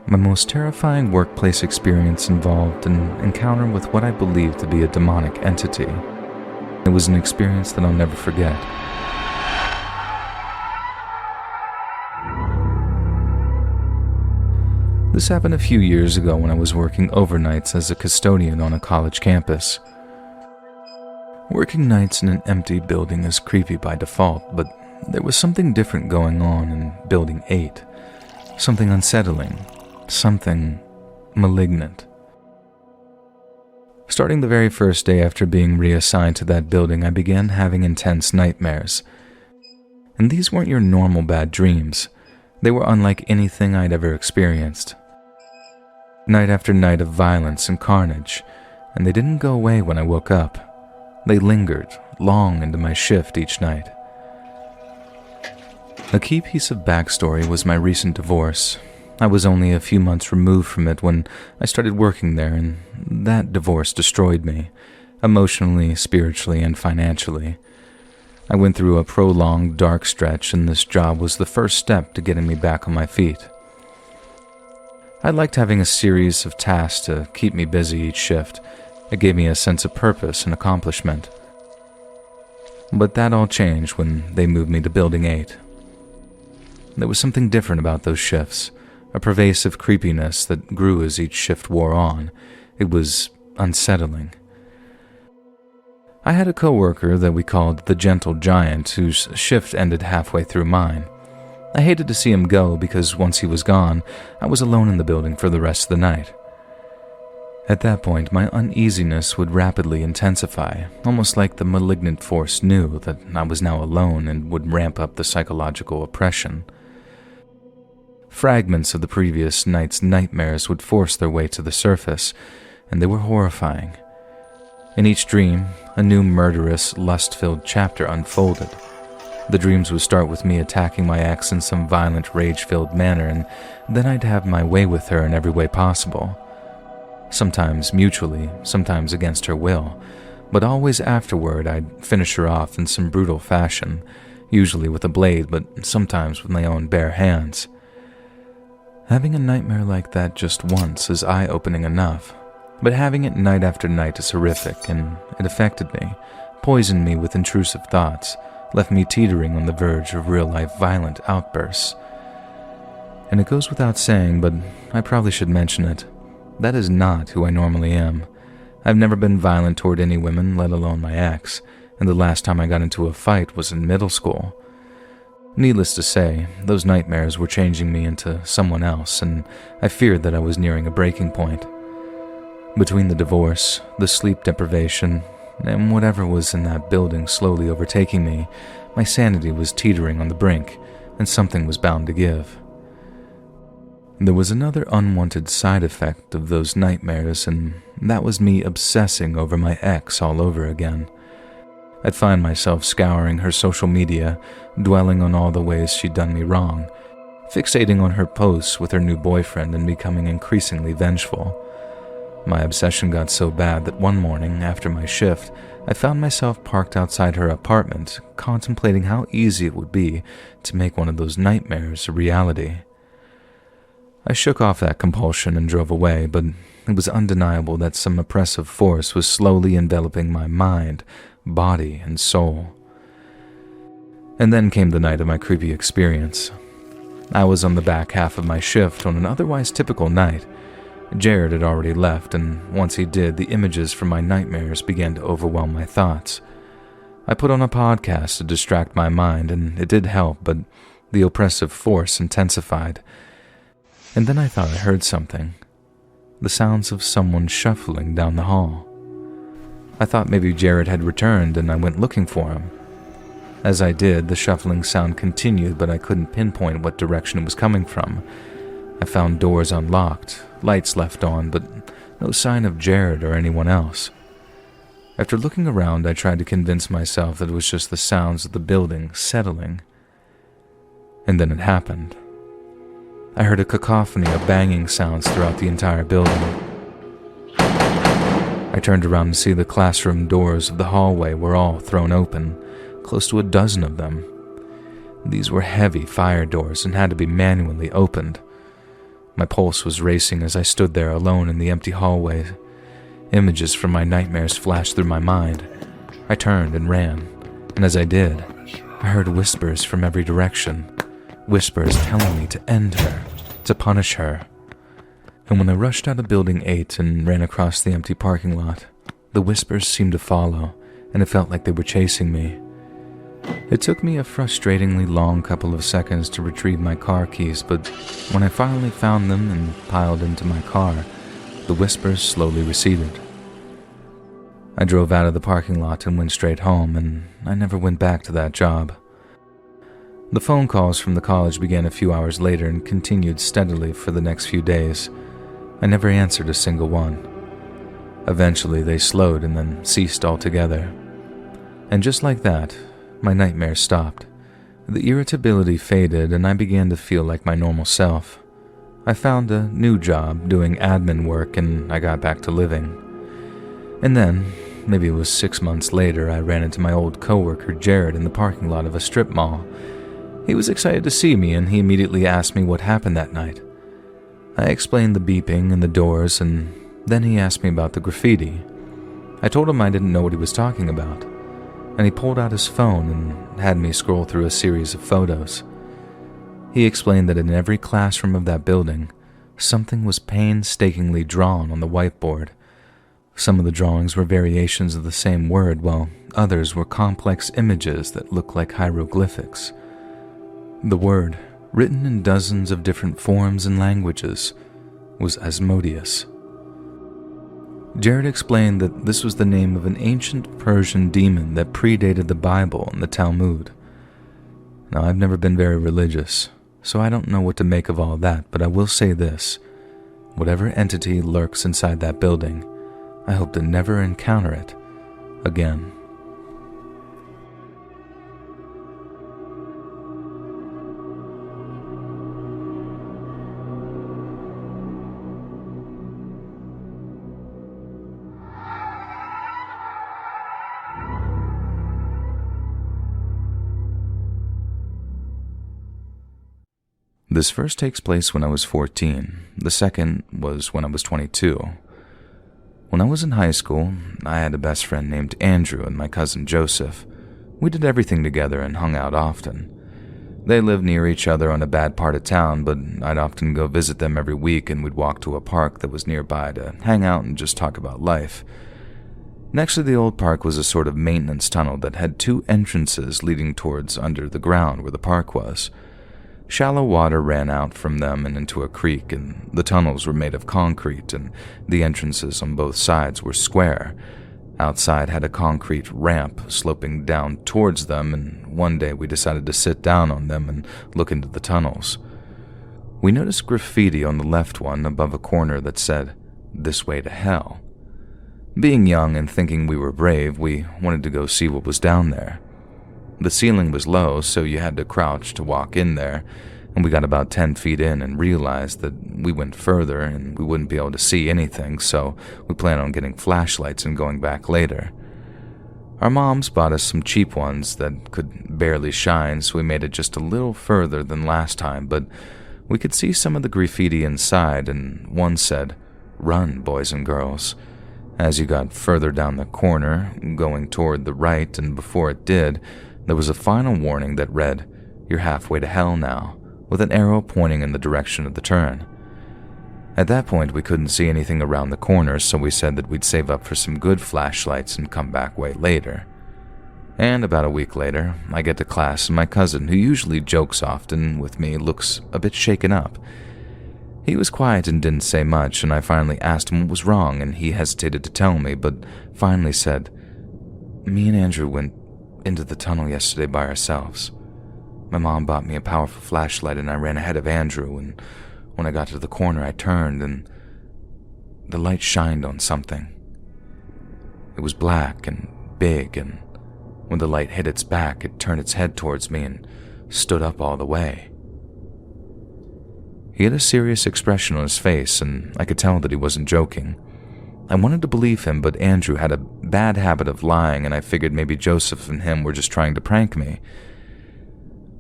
My most terrifying workplace experience involved an encounter with what I believed to be a demonic entity. It was an experience that I'll never forget. This happened a few years ago when I was working overnights as a custodian on a college campus. Working nights in an empty building is creepy by default, but there was something different going on in Building 8. Something unsettling. Something malignant. Starting the very first day after being reassigned to that building, I began having intense nightmares. And these weren't your normal bad dreams. They were unlike anything I'd ever experienced. Night after night of violence and carnage, and they didn't go away when I woke up. They lingered long into my shift each night. A key piece of backstory was my recent divorce. I was only a few months removed from it when I started working there, and that divorce destroyed me, emotionally, spiritually, and financially. I went through a prolonged dark stretch, and this job was the first step to getting me back on my feet. I liked having a series of tasks to keep me busy each shift. It gave me a sense of purpose and accomplishment. But that all changed when they moved me to Building 8. There was something different about those shifts. A pervasive creepiness that grew as each shift wore on. It was unsettling. I had a coworker that we called the Gentle Giant, whose shift ended halfway through mine. I hated to see him go because once he was gone, I was alone in the building for the rest of the night. At that point, my uneasiness would rapidly intensify, almost like the malignant force knew that I was now alone and would ramp up the psychological oppression. Fragments of the previous night's nightmares would force their way to the surface, and they were horrifying. In each dream, a new murderous, lust-filled chapter unfolded. The dreams would start with me attacking my ex in some violent, rage-filled manner, and then I'd have my way with her in every way possible. Sometimes mutually, sometimes against her will, but always afterward I'd finish her off in some brutal fashion, usually with a blade, but sometimes with my own bare hands. Having a nightmare like that just once is eye-opening enough, but having it night after night is horrific, and it affected me, poisoned me with intrusive thoughts, left me teetering on the verge of real-life violent outbursts. And it goes without saying, but I probably should mention it. That is not who I normally am. I've never been violent toward any women, let alone my ex, and the last time I got into a fight was in middle school. Needless to say, those nightmares were changing me into someone else, and I feared that I was nearing a breaking point. Between the divorce, the sleep deprivation, and whatever was in that building slowly overtaking me, my sanity was teetering on the brink, and something was bound to give. There was another unwanted side effect of those nightmares, and that was me obsessing over my ex all over again. I'd find myself scouring her social media, dwelling on all the ways she'd done me wrong, fixating on her posts with her new boyfriend and becoming increasingly vengeful. My obsession got so bad that one morning, after my shift, I found myself parked outside her apartment, contemplating how easy it would be to make one of those nightmares a reality. I shook off that compulsion and drove away, but it was undeniable that some oppressive force was slowly enveloping my mind, body, and soul. And then came the night of my creepy experience. I was on the back half of my shift on an otherwise typical night. Jared had already left, and once he did, the images from my nightmares began to overwhelm my thoughts. I put on a podcast to distract my mind, and it did help, but the oppressive force intensified. And then I thought I heard something. The sounds of someone shuffling down the hall. I thought maybe Jared had returned, and I went looking for him. As I did, the shuffling sound continued, but I couldn't pinpoint what direction it was coming from. I found doors unlocked, lights left on, but no sign of Jared or anyone else. After looking around, I tried to convince myself that it was just the sounds of the building settling. And then it happened. I heard a cacophony of banging sounds throughout the entire building. I turned around to see the classroom doors of the hallway were all thrown open, close to a dozen of them. These were heavy fire doors and had to be manually opened. My pulse was racing as I stood there alone in the empty hallway. Images from my nightmares flashed through my mind. I turned and ran, and as I did, I heard whispers from every direction. Whispers telling me to end her, to punish her. And when I rushed out of Building 8 and ran across the empty parking lot, the whispers seemed to follow, and it felt like they were chasing me. It took me a frustratingly long couple of seconds to retrieve my car keys, but when I finally found them and piled into my car, the whispers slowly receded. I drove out of the parking lot and went straight home, and I never went back to that job. The phone calls from the college began a few hours later and continued steadily for the next few days. I never answered a single one. Eventually, they slowed and then ceased altogether. And just like that, my nightmares stopped. The irritability faded, and I began to feel like my normal self. I found a new job doing admin work, and I got back to living. And then, maybe it was 6 months later, I ran into my old coworker Jared in the parking lot of a strip mall. He was excited to see me, and he immediately asked me what happened that night. I explained the beeping and the doors, and then he asked me about the graffiti. I told him I didn't know what he was talking about, and he pulled out his phone and had me scroll through a series of photos. He explained that in every classroom of that building, something was painstakingly drawn on the whiteboard. Some of the drawings were variations of the same word, while others were complex images that looked like hieroglyphics. The word, written in dozens of different forms and languages, was Asmodeus. Jared explained that this was the name of an ancient Persian demon that predated the Bible and the Talmud. Now, I've never been very religious, so I don't know what to make of all that, but I will say this. Whatever entity lurks inside that building, I hope to never encounter it again. This first takes place when I was 14. The second was when I was 22. When I was in high school, I had a best friend named Andrew and my cousin Joseph. We did everything together and hung out often. They lived near each other on a bad part of town, but I'd often go visit them every week, and we'd walk to a park that was nearby to hang out and just talk about life. Next to the old park was a sort of maintenance tunnel that had 2 entrances leading towards under the ground where the park was. Shallow water ran out from them and into a creek, and the tunnels were made of concrete, and the entrances on both sides were square. Outside had a concrete ramp sloping down towards them, and one day we decided to sit down on them and look into the tunnels. We noticed graffiti on the left one above a corner that said, "This way to hell." Being young and thinking we were brave, we wanted to go see what was down there. The ceiling was low, so you had to crouch to walk in there, and we got about 10 feet in and realized that we went further and we wouldn't be able to see anything, so we planned on getting flashlights and going back later. Our moms bought us some cheap ones that could barely shine, so we made it just a little further than last time, but we could see some of the graffiti inside, and one said, "Run, boys and girls." As you got further down the corner, going toward the right, and before it did, there was a final warning that read, "You're halfway to hell now," with an arrow pointing in the direction of the turn. At that point, we couldn't see anything around the corner, so we said that we'd save up for some good flashlights and come back way later. And about a week later, I get to class, and my cousin, who usually jokes often with me, looks a bit shaken up. He was quiet and didn't say much, and I finally asked him what was wrong, and he hesitated to tell me, but finally said, "Me and Andrew went into the tunnel yesterday by ourselves. My mom bought me a powerful flashlight, and I ran ahead of Andrew, and when I got to the corner, I turned, and the light shined on something. It was black and big, and when the light hit its back, it turned its head towards me and stood up all the way." He had a serious expression on his face, and I could tell that he wasn't joking. I wanted to believe him, but Andrew had a bad habit of lying, and I figured maybe Joseph and him were just trying to prank me.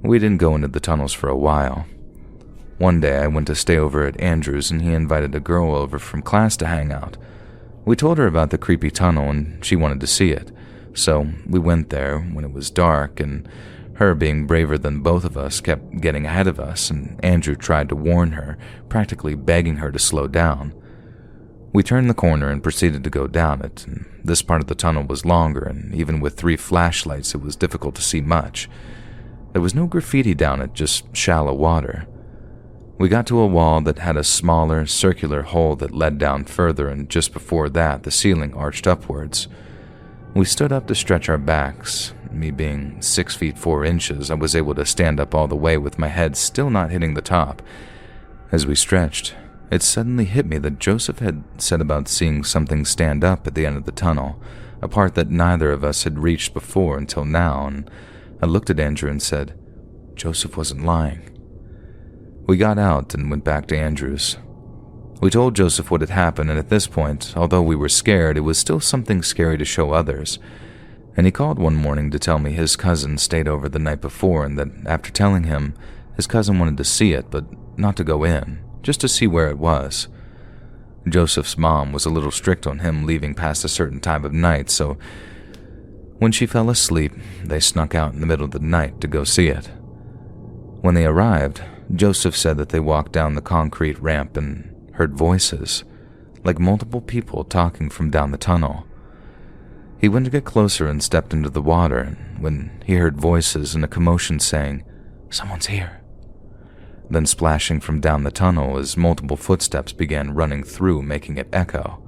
We didn't go into the tunnels for a while. One day I went to stay over at Andrew's and he invited a girl over from class to hang out. We told her about the creepy tunnel and she wanted to see it, so we went there when it was dark, and her, being braver than both of us, kept getting ahead of us, and Andrew tried to warn her, practically begging her to slow down. We turned the corner and proceeded to go down it, and this part of the tunnel was longer, and even with 3 flashlights it was difficult to see much. There was no graffiti down it, just shallow water. We got to a wall that had a smaller, circular hole that led down further, and just before that the ceiling arched upwards. We stood up to stretch our backs. Me being 6 feet 4 inches, I was able to stand up all the way with my head still not hitting the top. As we stretched, it suddenly hit me that Joseph had said about seeing something stand up at the end of the tunnel, a part that neither of us had reached before until now, and I looked at Andrew and said, Joseph wasn't lying. We got out and went back to Andrew's. We told Joseph what had happened, and at this point, although we were scared, it was still something scary to show others. And he called one morning to tell me his cousin stayed over the night before, and that after telling him, his cousin wanted to see it, but not to go in, just to see where it was. Joseph's mom was a little strict on him leaving past a certain time of night, so when she fell asleep, they snuck out in the middle of the night to go see it. When they arrived, Joseph said that they walked down the concrete ramp and heard voices, like multiple people talking from down the tunnel. He went to get closer and stepped into the water, and when he heard voices and a commotion saying, "Someone's here," then splashing from down the tunnel as multiple footsteps began running through, making it echo.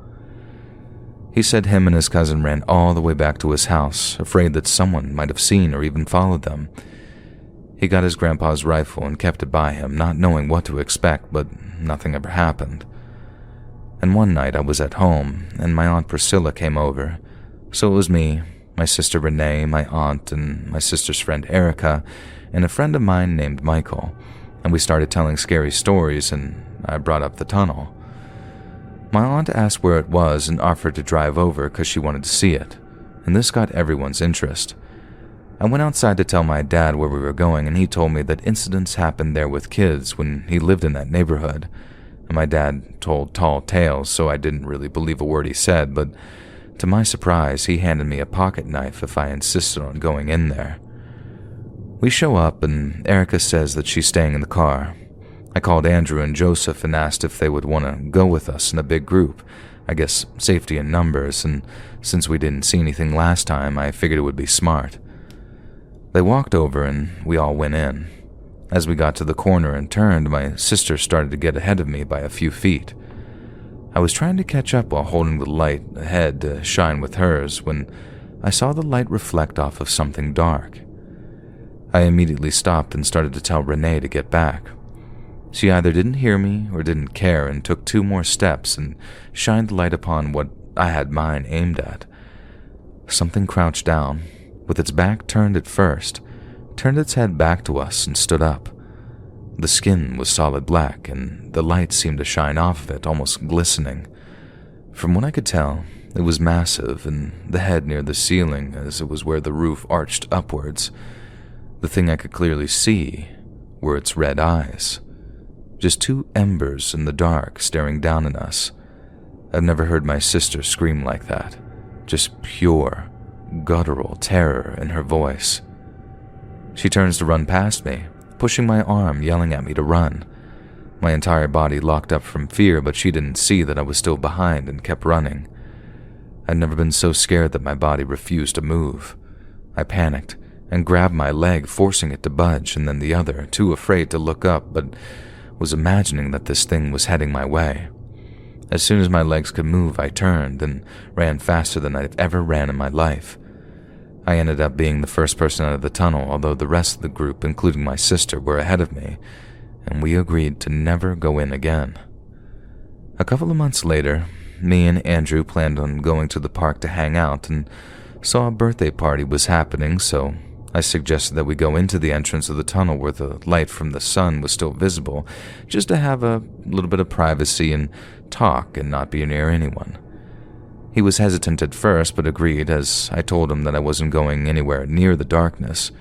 He said him and his cousin ran all the way back to his house, afraid that someone might have seen or even followed them. He got his grandpa's rifle and kept it by him, not knowing what to expect, but nothing ever happened. And one night I was at home, and my Aunt Priscilla came over. So it was me, my sister Renee, my aunt, and my sister's friend Erica, and a friend of mine named Michael, and we started telling scary stories, and I brought up the tunnel. My aunt asked where it was and offered to drive over because she wanted to see it, and this got everyone's interest. I went outside to tell my dad where we were going, and he told me that incidents happened there with kids when he lived in that neighborhood. And my dad told tall tales, so I didn't really believe a word he said, but to my surprise, he handed me a pocket knife if I insisted on going in there. We show up, and Erica says that she's staying in the car. I called Andrew and Joseph and asked if they would want to go with us in a big group. I guess safety in numbers, and since we didn't see anything last time, I figured it would be smart. They walked over and we all went in. As we got to the corner and turned, my sister started to get ahead of me by a few feet. I was trying to catch up while holding the light ahead to shine with hers when I saw the light reflect off of something dark. I immediately stopped and started to tell Renee to get back. She either didn't hear me or didn't care and took 2 more steps and shined the light upon what I had mine aimed at. Something crouched down, with its back turned at first, turned its head back to us and stood up. The skin was solid black, and the light seemed to shine off of it, almost glistening. From what I could tell, it was massive, and the head near the ceiling, as it was where the roof arched upwards. The thing I could clearly see were its red eyes. Just 2 embers in the dark staring down at us. I've never heard my sister scream like that. Just pure, guttural terror in her voice. She turns to run past me, pushing my arm, yelling at me to run. My entire body locked up from fear, but she didn't see that I was still behind and kept running. I'd never been so scared that my body refused to move. I panicked and grabbed my leg, forcing it to budge, and then the other, too afraid to look up, but was imagining that this thing was heading my way. As soon as my legs could move, I turned and ran faster than I've ever ran in my life. I ended up being the first person out of the tunnel, although the rest of the group, including my sister, were ahead of me, and we agreed to never go in again. A couple of months later, me and Andrew planned on going to the park to hang out and saw a birthday party was happening, so I suggested that we go into the entrance of the tunnel where the light from the sun was still visible, just to have a little bit of privacy and talk and not be near anyone. He was hesitant at first, but agreed as I told him that I wasn't going anywhere near the darkness.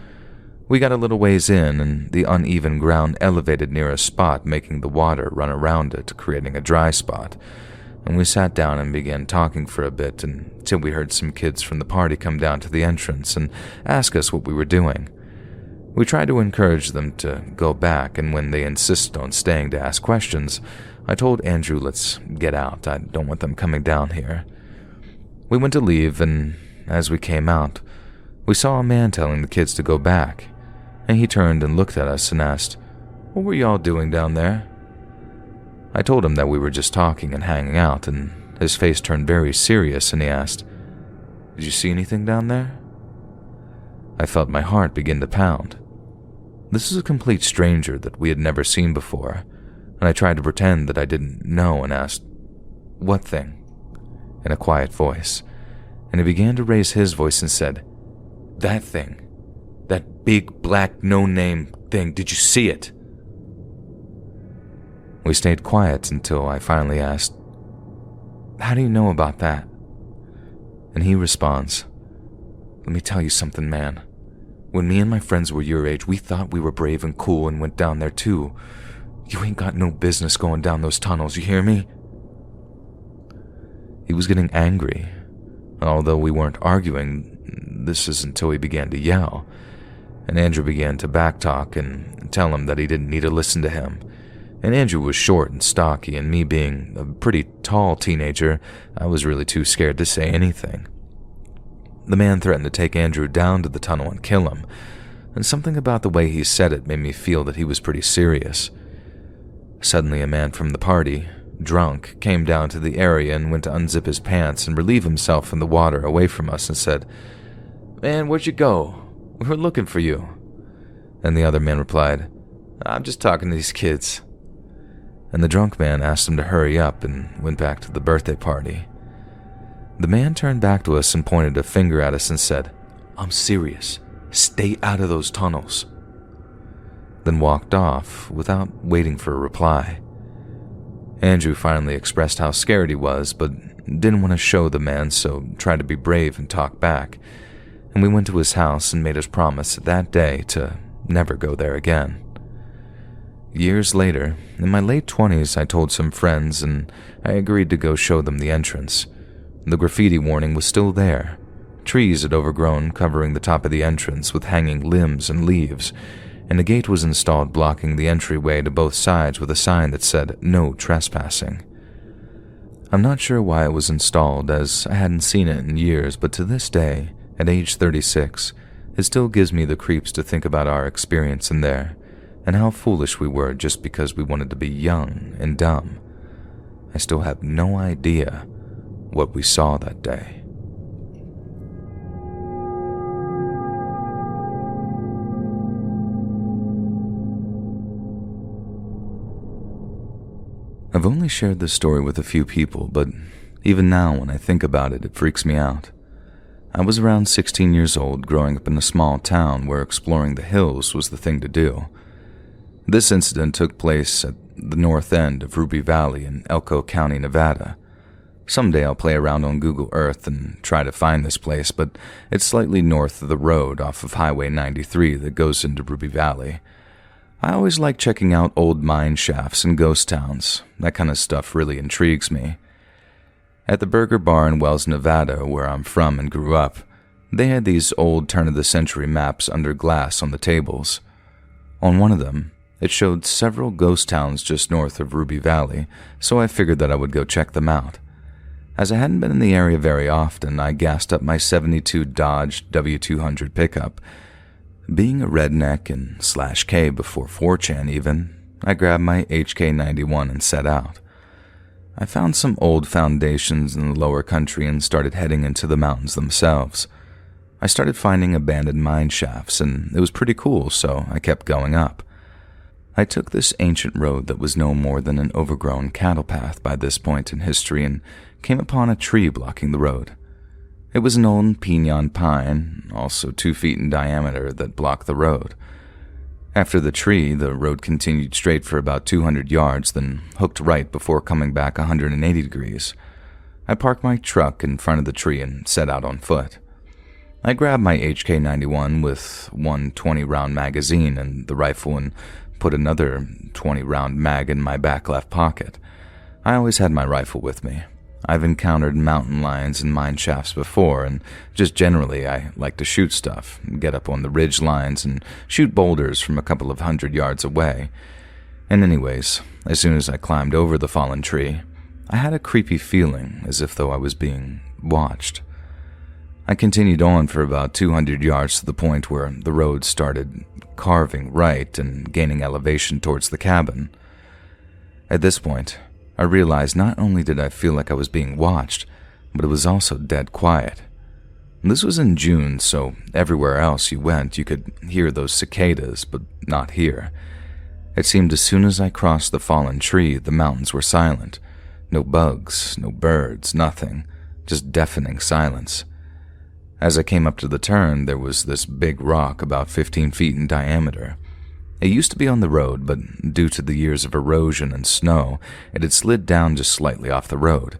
We got a little ways in, and the uneven ground elevated near a spot, making the water run around it, creating a dry spot. And we sat down and began talking for a bit until we heard some kids from the party come down to the entrance and ask us what we were doing. We tried to encourage them to go back, and when they insisted on staying to ask questions, I told Andrew, let's get out. I don't want them coming down here. We went to leave, and as we came out, we saw a man telling the kids to go back, and he turned and looked at us and asked, "What were y'all doing down there?" I told him that we were just talking and hanging out, and his face turned very serious, and he asked, "Did you see anything down there?" I felt my heart begin to pound. This was a complete stranger that we had never seen before, and I tried to pretend that I didn't know and asked, "What thing?" in a quiet voice, and he began to raise his voice and said, "That thing. That big black no-name thing. Did you see it?" We stayed quiet until I finally asked, "How do you know about that?" And he responds, "Let me tell you something, man. When me and my friends were your age, we thought we were brave and cool and went down there too. You ain't got no business going down those tunnels, you hear me?" He was getting angry, and although we weren't arguing, this is until he began to yell, and Andrew began to backtalk and tell him that he didn't need to listen to him. And Andrew was short and stocky, and me being a pretty tall teenager, I was really too scared to say anything. The man threatened to take Andrew down to the tunnel and kill him, and something about the way he said it made me feel that he was pretty serious. Suddenly, a man from the party, drunk, came down to the area and went to unzip his pants and relieve himself in the water away from us and said, "Man, where'd you go? We were looking for you." And the other man replied, "I'm just talking to these kids." And the drunk man asked him to hurry up and went back to the birthday party. The man turned back to us and pointed a finger at us and said, "I'm serious. Stay out of those tunnels." Then walked off without waiting for a reply. Andrew finally expressed how scared he was, but didn't want to show the man, so tried to be brave and talk back. And we went to his house and made us promise that day to never go there again. Years later, in my late 20s, I told some friends and I agreed to go show them the entrance. The graffiti warning was still there. Trees had overgrown, covering the top of the entrance with hanging limbs and leaves, and a gate was installed blocking the entryway to both sides with a sign that said, "No trespassing." I'm not sure why it was installed, as I hadn't seen it in years, but to this day, at age 36, it still gives me the creeps to think about our experience in there, and how foolish we were just because we wanted to be young and dumb. I still have no idea what we saw that day. I've only shared this story with a few people, but even now when I think about it, it freaks me out. I was around 16 years old, growing up in a small town where exploring the hills was the thing to do. This incident took place at the north end of Ruby Valley in Elko County, Nevada. Someday I'll play around on Google Earth and try to find this place, but it's slightly north of the road off of Highway 93 that goes into Ruby Valley. I always like checking out old mine shafts and ghost towns. That kind of stuff really intrigues me. At the Burger Bar in Wells, Nevada, where I'm from and grew up, they had these old turn-of-the-century maps under glass on the tables. On one of them, it showed several ghost towns just north of Ruby Valley, so I figured that I would go check them out. As I hadn't been in the area very often, I gassed up my '72 Dodge W200 pickup. Being a redneck and /K before 4chan even, I grabbed my HK91 and set out. I found some old foundations in the lower country and started heading into the mountains themselves. I started finding abandoned mine shafts, and it was pretty cool, so I kept going up. I took this ancient road that was no more than an overgrown cattle path by this point in history and came upon a tree blocking the road. It was an old piñon pine, also 2 feet in diameter, that blocked the road. After the tree, the road continued straight for about 200 yards, then hooked right before coming back 180 degrees. I parked my truck in front of the tree and set out on foot. I grabbed my HK-91 with one 20-round magazine and the rifle and put another 20-round mag in my back left pocket. I always had my rifle with me. I've encountered mountain lions and mine shafts before, and just generally I like to shoot stuff, get up on the ridge lines and shoot boulders from a couple of 100 yards away. And anyways, as soon as I climbed over the fallen tree, I had a creepy feeling as if though I was being watched. I continued on for about 200 yards to the point where the road started carving right and gaining elevation towards the cabin. At this point, I realized not only did I feel like I was being watched, but it was also dead quiet. This was in June, so everywhere else you went, you could hear those cicadas, but not here. It seemed as soon as I crossed the fallen tree, the mountains were silent. No bugs, no birds, nothing, just deafening silence. As I came up to the turn, there was this big rock about 15 feet in diameter. It used to be on the road, but due to the years of erosion and snow, it had slid down just slightly off the road.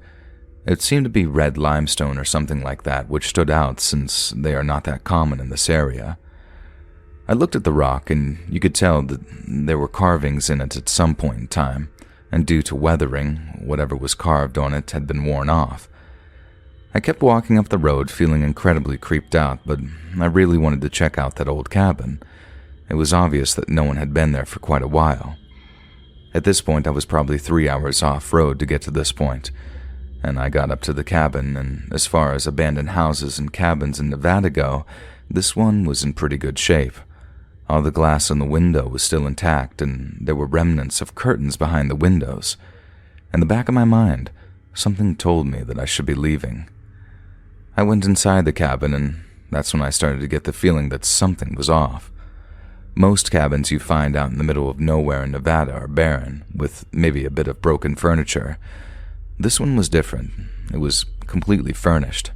It seemed to be red limestone or something like that, which stood out since they are not that common in this area. I looked at the rock, and you could tell that there were carvings in it at some point in time, and due to weathering, whatever was carved on it had been worn off. I kept walking up the road feeling incredibly creeped out, but I really wanted to check out that old cabin. It was obvious that no one had been there for quite a while. At this point, I was probably 3 hours off-road to get to this point, and I got up to the cabin, and as far as abandoned houses and cabins in Nevada go, this one was in pretty good shape. All the glass in the window was still intact, and there were remnants of curtains behind the windows. In the back of my mind, something told me that I should be leaving. I went inside the cabin, and that's when I started to get the feeling that something was off. Most cabins you find out in the middle of nowhere in Nevada are barren, with maybe a bit of broken furniture. This one was different. It was completely furnished.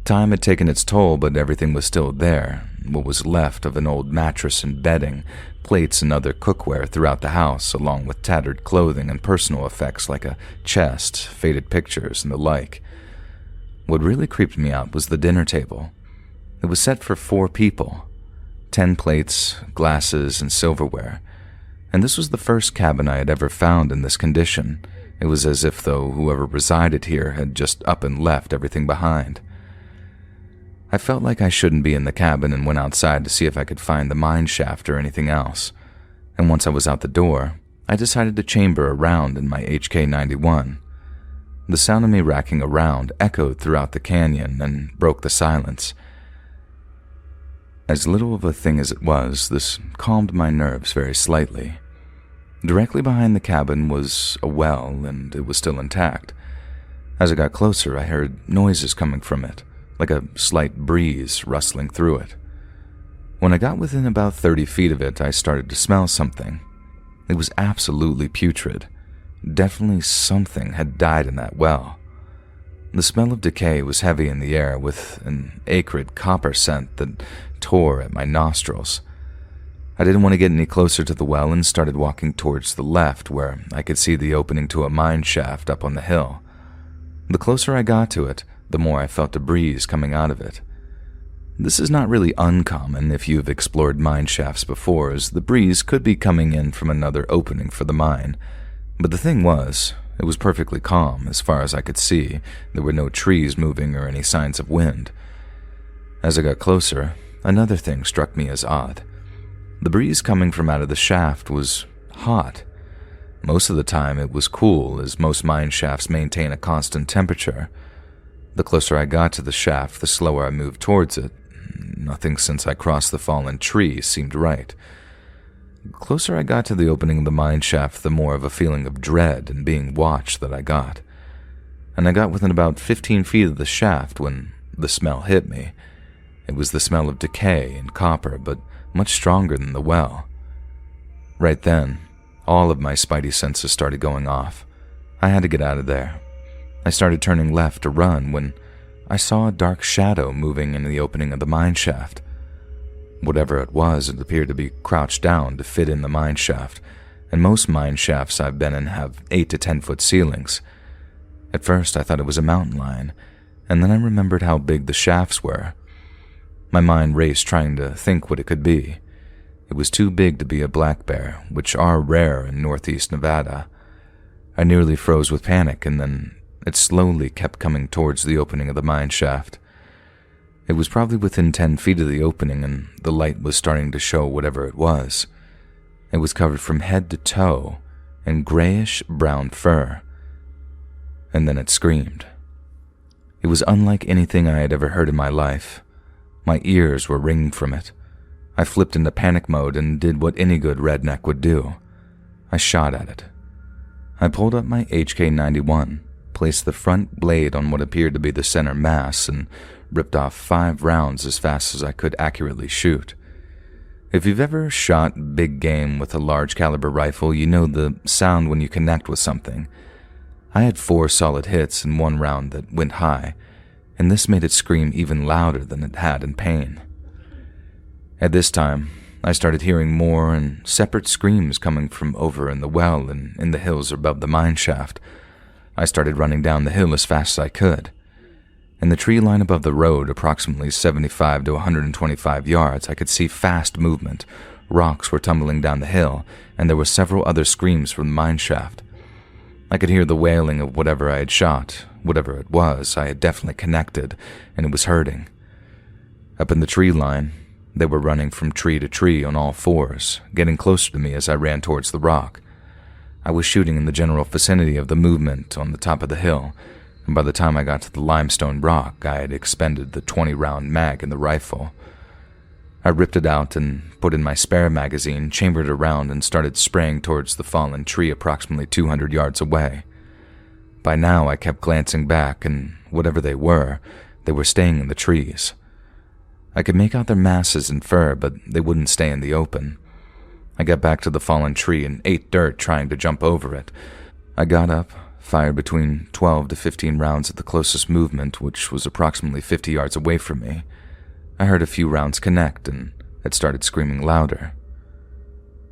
Time had taken its toll, but everything was still there. What was left of an old mattress and bedding, plates and other cookware throughout the house, along with tattered clothing and personal effects like a chest, faded pictures, and the like. What really creeped me out was the dinner table. It was set for 4 people. 10 plates, glasses, and silverware. And this was the first cabin I had ever found in this condition. It was as if though whoever resided here had just up and left everything behind. I felt like I shouldn't be in the cabin and went outside to see if I could find the mine shaft or anything else. And once I was out the door, I decided to chamber around in my HK-91. The sound of me racking around echoed throughout the canyon and broke the silence. As little of a thing as it was, this calmed my nerves very slightly. Directly behind the cabin was a well, and it was still intact. As I got closer, I heard noises coming from it, like a slight breeze rustling through it. When I got within about 30 feet of it, I started to smell something. It was absolutely putrid. Definitely something had died in that well. The smell of decay was heavy in the air, with an acrid copper scent that tore at my nostrils. I didn't want to get any closer to the well and started walking towards the left, where I could see the opening to a mine shaft up on the hill. The closer I got to it, the more I felt a breeze coming out of it. This is not really uncommon if you've explored mine shafts before, as the breeze could be coming in from another opening for the mine. But the thing was, it was perfectly calm as far as I could see. There were no trees moving or any signs of wind. As I got closer, another thing struck me as odd. The breeze coming from out of the shaft was hot. Most of the time it was cool, as most mine shafts maintain a constant temperature. The closer I got to the shaft, the slower I moved towards it. Nothing since I crossed the fallen tree seemed right. The closer I got to the opening of the mine shaft, the more of a feeling of dread and being watched that I got. And I got within about 15 feet of the shaft when the smell hit me. It was the smell of decay and copper, but much stronger than the well. Right then, all of my spidey senses started going off. I had to get out of there. I started turning left to run when I saw a dark shadow moving in the opening of the mine shaft. Whatever it was, it appeared to be crouched down to fit in the mine shaft, and most mine shafts I've been in have 8 to 10 foot ceilings. At first I thought it was a mountain lion, and then I remembered how big the shafts were. My mind raced trying to think what it could be. It was too big to be a black bear, which are rare in northeast Nevada. I nearly froze with panic, and then it slowly kept coming towards the opening of the mine shaft. It was probably within 10 feet of the opening, and the light was starting to show whatever it was. It was covered from head to toe in grayish-brown fur. And then it screamed. It was unlike anything I had ever heard in my life. My ears were ringing from it. I flipped into panic mode and did what any good redneck would do. I shot at it. I pulled up my HK-91, placed the front blade on what appeared to be the center mass, and ripped off 5 rounds as fast as I could accurately shoot. If you've ever shot big game with a large caliber rifle, you know the sound when you connect with something. I had 4 solid hits in 1 round that went high, and this made it scream even louder than it had in pain. At this time, I started hearing more and separate screams coming from over in the well and in the hills above the mine shaft. I started running down the hill as fast as I could. In the tree line above the road, approximately 75 to 125 yards, I could see fast movement. Rocks were tumbling down the hill, and there were several other screams from the mine shaft. I could hear the wailing of whatever I had shot. Whatever it was, I had definitely connected, and it was hurting. Up in the tree line, they were running from tree to tree on all 4s, getting closer to me as I ran towards the rock. I was shooting in the general vicinity of the movement on the top of the hill, and by the time I got to the limestone rock, I had expended the 20-round mag in the rifle. I ripped it out and put in my spare magazine, chambered around, and started spraying towards the fallen tree approximately 200 yards away. By now, I kept glancing back, and whatever they were staying in the trees. I could make out their masses and fur, but they wouldn't stay in the open. I got back to the fallen tree and ate dirt trying to jump over it. I got up, fired between 12 to 15 rounds at the closest movement, which was approximately 50 yards away from me. I heard a few rounds connect, and it started screaming louder.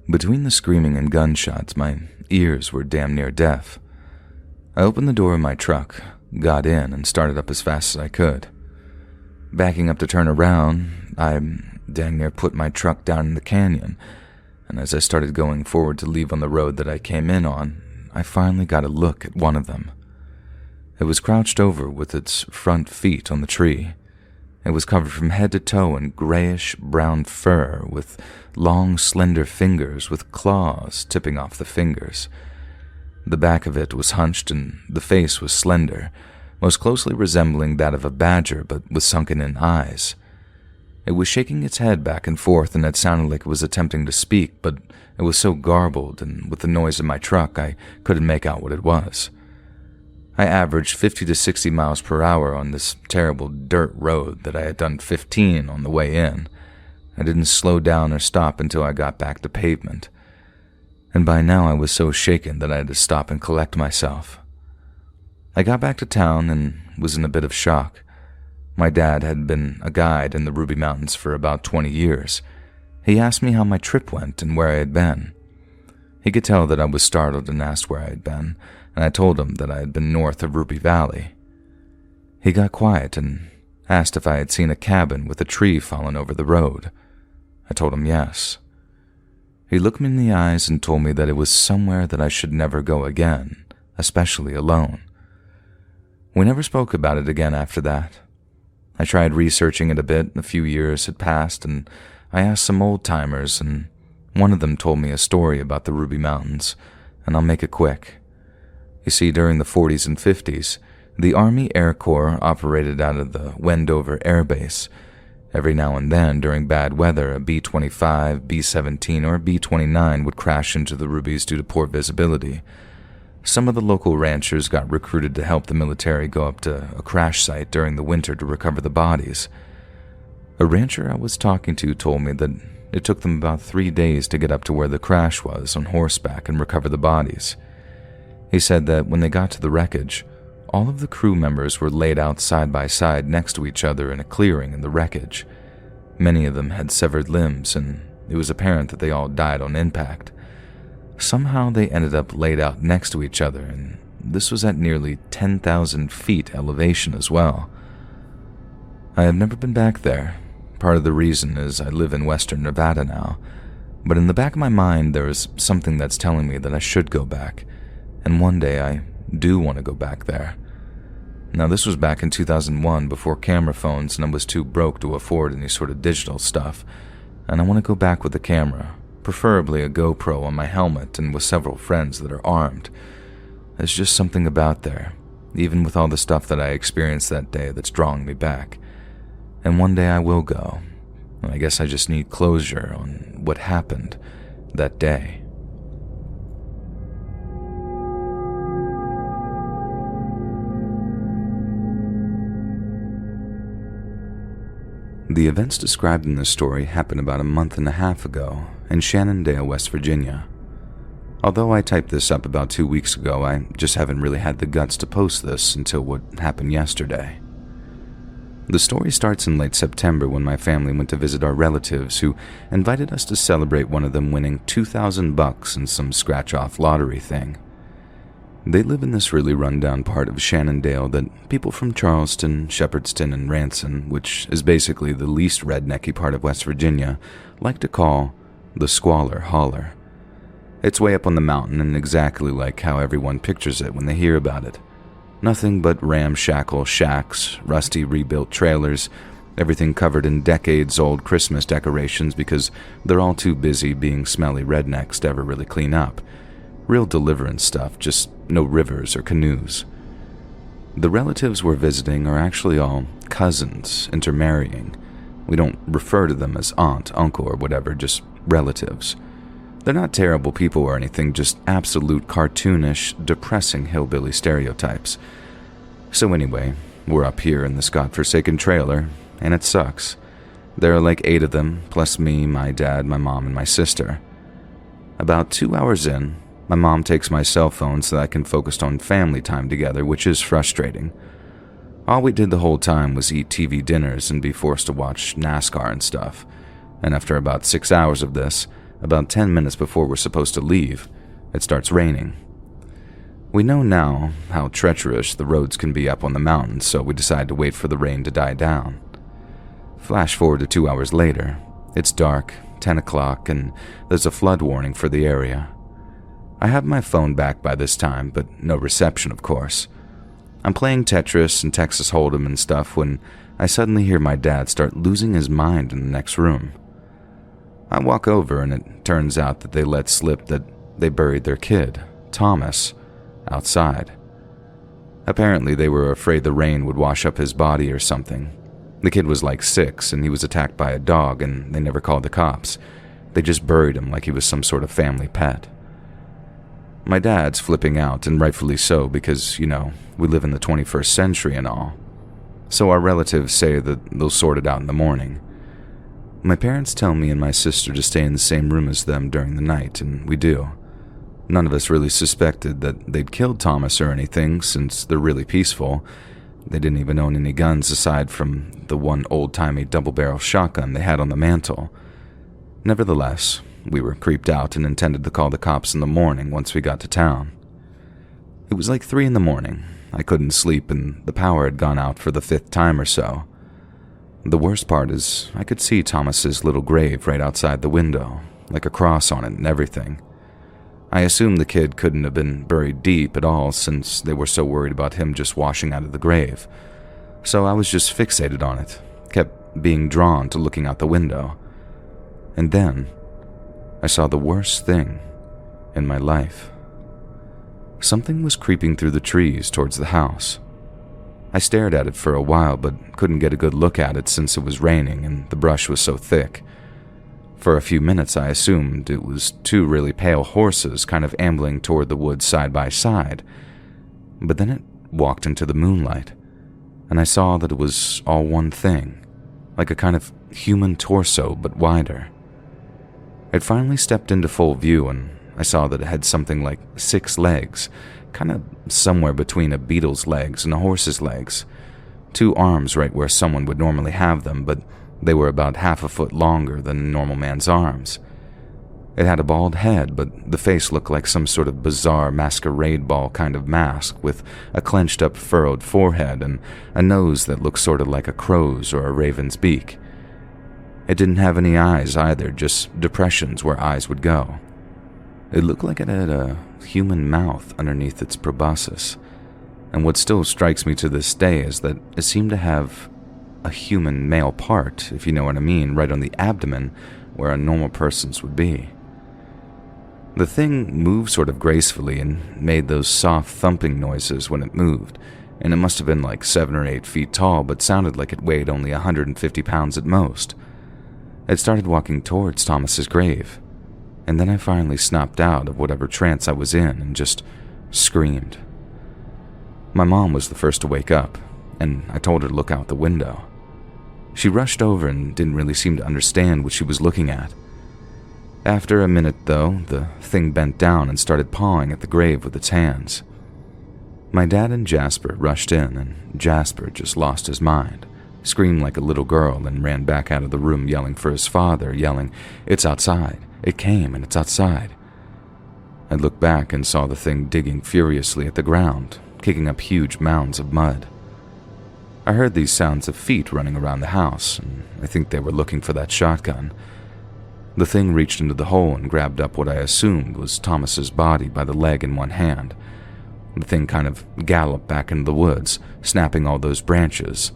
Between the screaming and gunshots, my ears were damn near deaf. I opened the door of my truck, got in, and started up as fast as I could. Backing up to turn around, I dang near put my truck down in the canyon, and as I started going forward to leave on the road that I came in on, I finally got a look at one of them. It was crouched over with its front feet on the tree. It was covered from head to toe in grayish-brown fur with long, slender fingers with claws tipping off the fingers. The back of it was hunched and the face was slender, most closely resembling that of a badger but with sunken-in eyes. It was shaking its head back and forth, and it sounded like it was attempting to speak, but it was so garbled, and with the noise of my truck, I couldn't make out what it was. I averaged 50 to 60 miles per hour on this terrible dirt road that I had done 15 on the way in. I didn't slow down or stop until I got back to pavement. And by now I was so shaken that I had to stop and collect myself. I got back to town and was in a bit of shock. My dad had been a guide in the Ruby Mountains for about 20 years. He asked me how my trip went and where I had been. He could tell that I was startled and asked where I had been, and I told him that I had been north of Ruby Valley. He got quiet and asked if I had seen a cabin with a tree fallen over the road. I told him yes. He looked me in the eyes and told me that it was somewhere that I should never go again, especially alone. We never spoke about it again after that. I tried researching it a bit. A few years had passed, and I asked some old-timers, and one of them told me a story about the Ruby Mountains, and I'll make it quick. You see, during the 40s and 50s, the Army Air Corps operated out of the Wendover Air Base. Every now and then, during bad weather, a B-25, B-17, or B-29 would crash into the Rubies due to poor visibility. Some of the local ranchers got recruited to help the military go up to a crash site during the winter to recover the bodies. A rancher I was talking to told me that it took them about 3 days to get up to where the crash was on horseback and recover the bodies. He said that when they got to the wreckage, all of the crew members were laid out side by side next to each other in a clearing in the wreckage. Many of them had severed limbs, and it was apparent that they all died on impact. Somehow they ended up laid out next to each other, and this was at nearly 10,000 feet elevation as well. I have never been back there, part of the reason is I live in western Nevada now, but in the back of my mind there is something that's telling me that I should go back, and one day I do want to go back there. Now this was back in 2001 before camera phones, and I was too broke to afford any sort of digital stuff, and I want to go back with a camera, preferably a GoPro on my helmet and with several friends that are armed. There's just something about there, even with all the stuff that I experienced that day, that's drawing me back. And one day I will go. I guess I just need closure on what happened that day. The events described in this story happened about a month and a half ago in Shenandoah, West Virginia. Although I typed this up about 2 weeks ago, I just haven't really had the guts to post this until what happened yesterday. The story starts in late September when my family went to visit our relatives who invited us to celebrate one of them winning $2,000 in some scratch-off lottery thing. They live in this really run-down part of Shenandoah that people from Charleston, Shepherdston, and Ranson, which is basically the least rednecky part of West Virginia, like to call the Squalor Holler. It's way up on the mountain and exactly like how everyone pictures it when they hear about it. Nothing but ramshackle shacks, rusty rebuilt trailers, everything covered in decades-old Christmas decorations because they're all too busy being smelly rednecks to ever really clean up. Real deliverance stuff, just no rivers or canoes. The relatives we're visiting are actually all cousins intermarrying. We don't refer to them as aunt, uncle, or whatever, just relatives. They're not terrible people or anything, just absolute cartoonish, depressing hillbilly stereotypes. So anyway, we're up here in this godforsaken trailer, and it sucks. There are like 8 of them, plus me, my dad, my mom, and my sister. About 2 hours in, my mom takes my cell phone so that I can focus on family time together, which is frustrating. All we did the whole time was eat TV dinners and be forced to watch NASCAR and stuff. And after about 6 hours of this, about 10 minutes before we're supposed to leave, it starts raining. We know now how treacherous the roads can be up on the mountains, so we decide to wait for the rain to die down. Flash forward to 2 hours later. It's dark, 10 o'clock, and there's a flood warning for the area. I have my phone back by this time, but no reception, of course. I'm playing Tetris and Texas Hold'em and stuff when I suddenly hear my dad start losing his mind in the next room. I walk over and it turns out that they let slip that they buried their kid, Thomas, outside. Apparently they were afraid the rain would wash up his body or something. The kid was like 6 and he was attacked by a dog and they never called the cops. They just buried him like he was some sort of family pet. My dad's flipping out, and rightfully so because, we live in the 21st century and all. So our relatives say that they'll sort it out in the morning. My parents tell me and my sister to stay in the same room as them during the night, and we do. None of us really suspected that they'd killed Thomas or anything since they're really peaceful. They didn't even own any guns aside from the one old-timey double-barrel shotgun they had on the mantle. Nevertheless, we were creeped out and intended to call the cops in the morning once we got to town. It was like 3 a.m. I couldn't sleep and the power had gone out for the 5th time or so. The worst part is I could see Thomas's little grave right outside the window, like a cross on it and everything. I assumed the kid couldn't have been buried deep at all since they were so worried about him just washing out of the grave. So I was just fixated on it, kept being drawn to looking out the window. And then I saw the worst thing in my life. Something was creeping through the trees towards the house. I stared at it for a while but couldn't get a good look at it since it was raining and the brush was so thick. For a few minutes I assumed it was 2 really pale horses kind of ambling toward the woods side by side. But then it walked into the moonlight, and I saw that it was all one thing, like a kind of human torso but wider. It finally stepped into full view and I saw that it had something like 6 legs, kind of somewhere between a beetle's legs and a horse's legs. 2 arms right where someone would normally have them, but they were about half a foot longer than a normal man's arms. It had a bald head, but the face looked like some sort of bizarre masquerade ball kind of mask with a clenched up furrowed forehead and a nose that looked sort of like a crow's or a raven's beak. It didn't have any eyes either, just depressions where eyes would go. It looked like it had a human mouth underneath its proboscis, and what still strikes me to this day is that it seemed to have a human male part, if you know what I mean, right on the abdomen where a normal person's would be. The thing moved sort of gracefully and made those soft thumping noises when it moved, and it must have been like 7 or 8 feet tall, but sounded like it weighed only 150 pounds at most. It started walking towards Thomas's grave, and then I finally snapped out of whatever trance I was in and just screamed. My mom was the first to wake up, and I told her to look out the window. She rushed over and didn't really seem to understand what she was looking at. After a minute, though, the thing bent down and started pawing at the grave with its hands. My dad and Jasper rushed in, and Jasper just lost his mind, screamed like a little girl, and ran back out of the room yelling for his father, yelling, "It's outside. It came and it's outside." I looked back and saw the thing digging furiously at the ground, kicking up huge mounds of mud. I heard these sounds of feet running around the house, and I think they were looking for that shotgun. The thing reached into the hole and grabbed up what I assumed was Thomas's body by the leg in one hand. The thing kind of galloped back into the woods, snapping all those branches.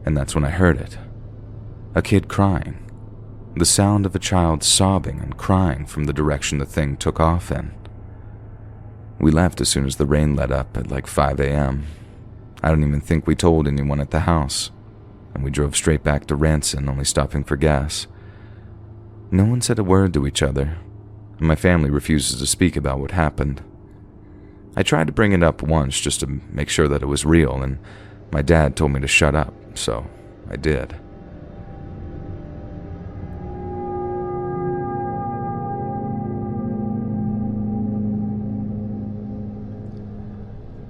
And that's when I heard it. A kid crying. The sound of a child sobbing and crying from the direction the thing took off in. We left as soon as the rain let up at like 5 a.m. I don't even think we told anyone at the house, and we drove straight back to Ranson, only stopping for gas. No one said a word to each other, and my family refuses to speak about what happened. I tried to bring it up once just to make sure that it was real, and my dad told me to shut up, so I did.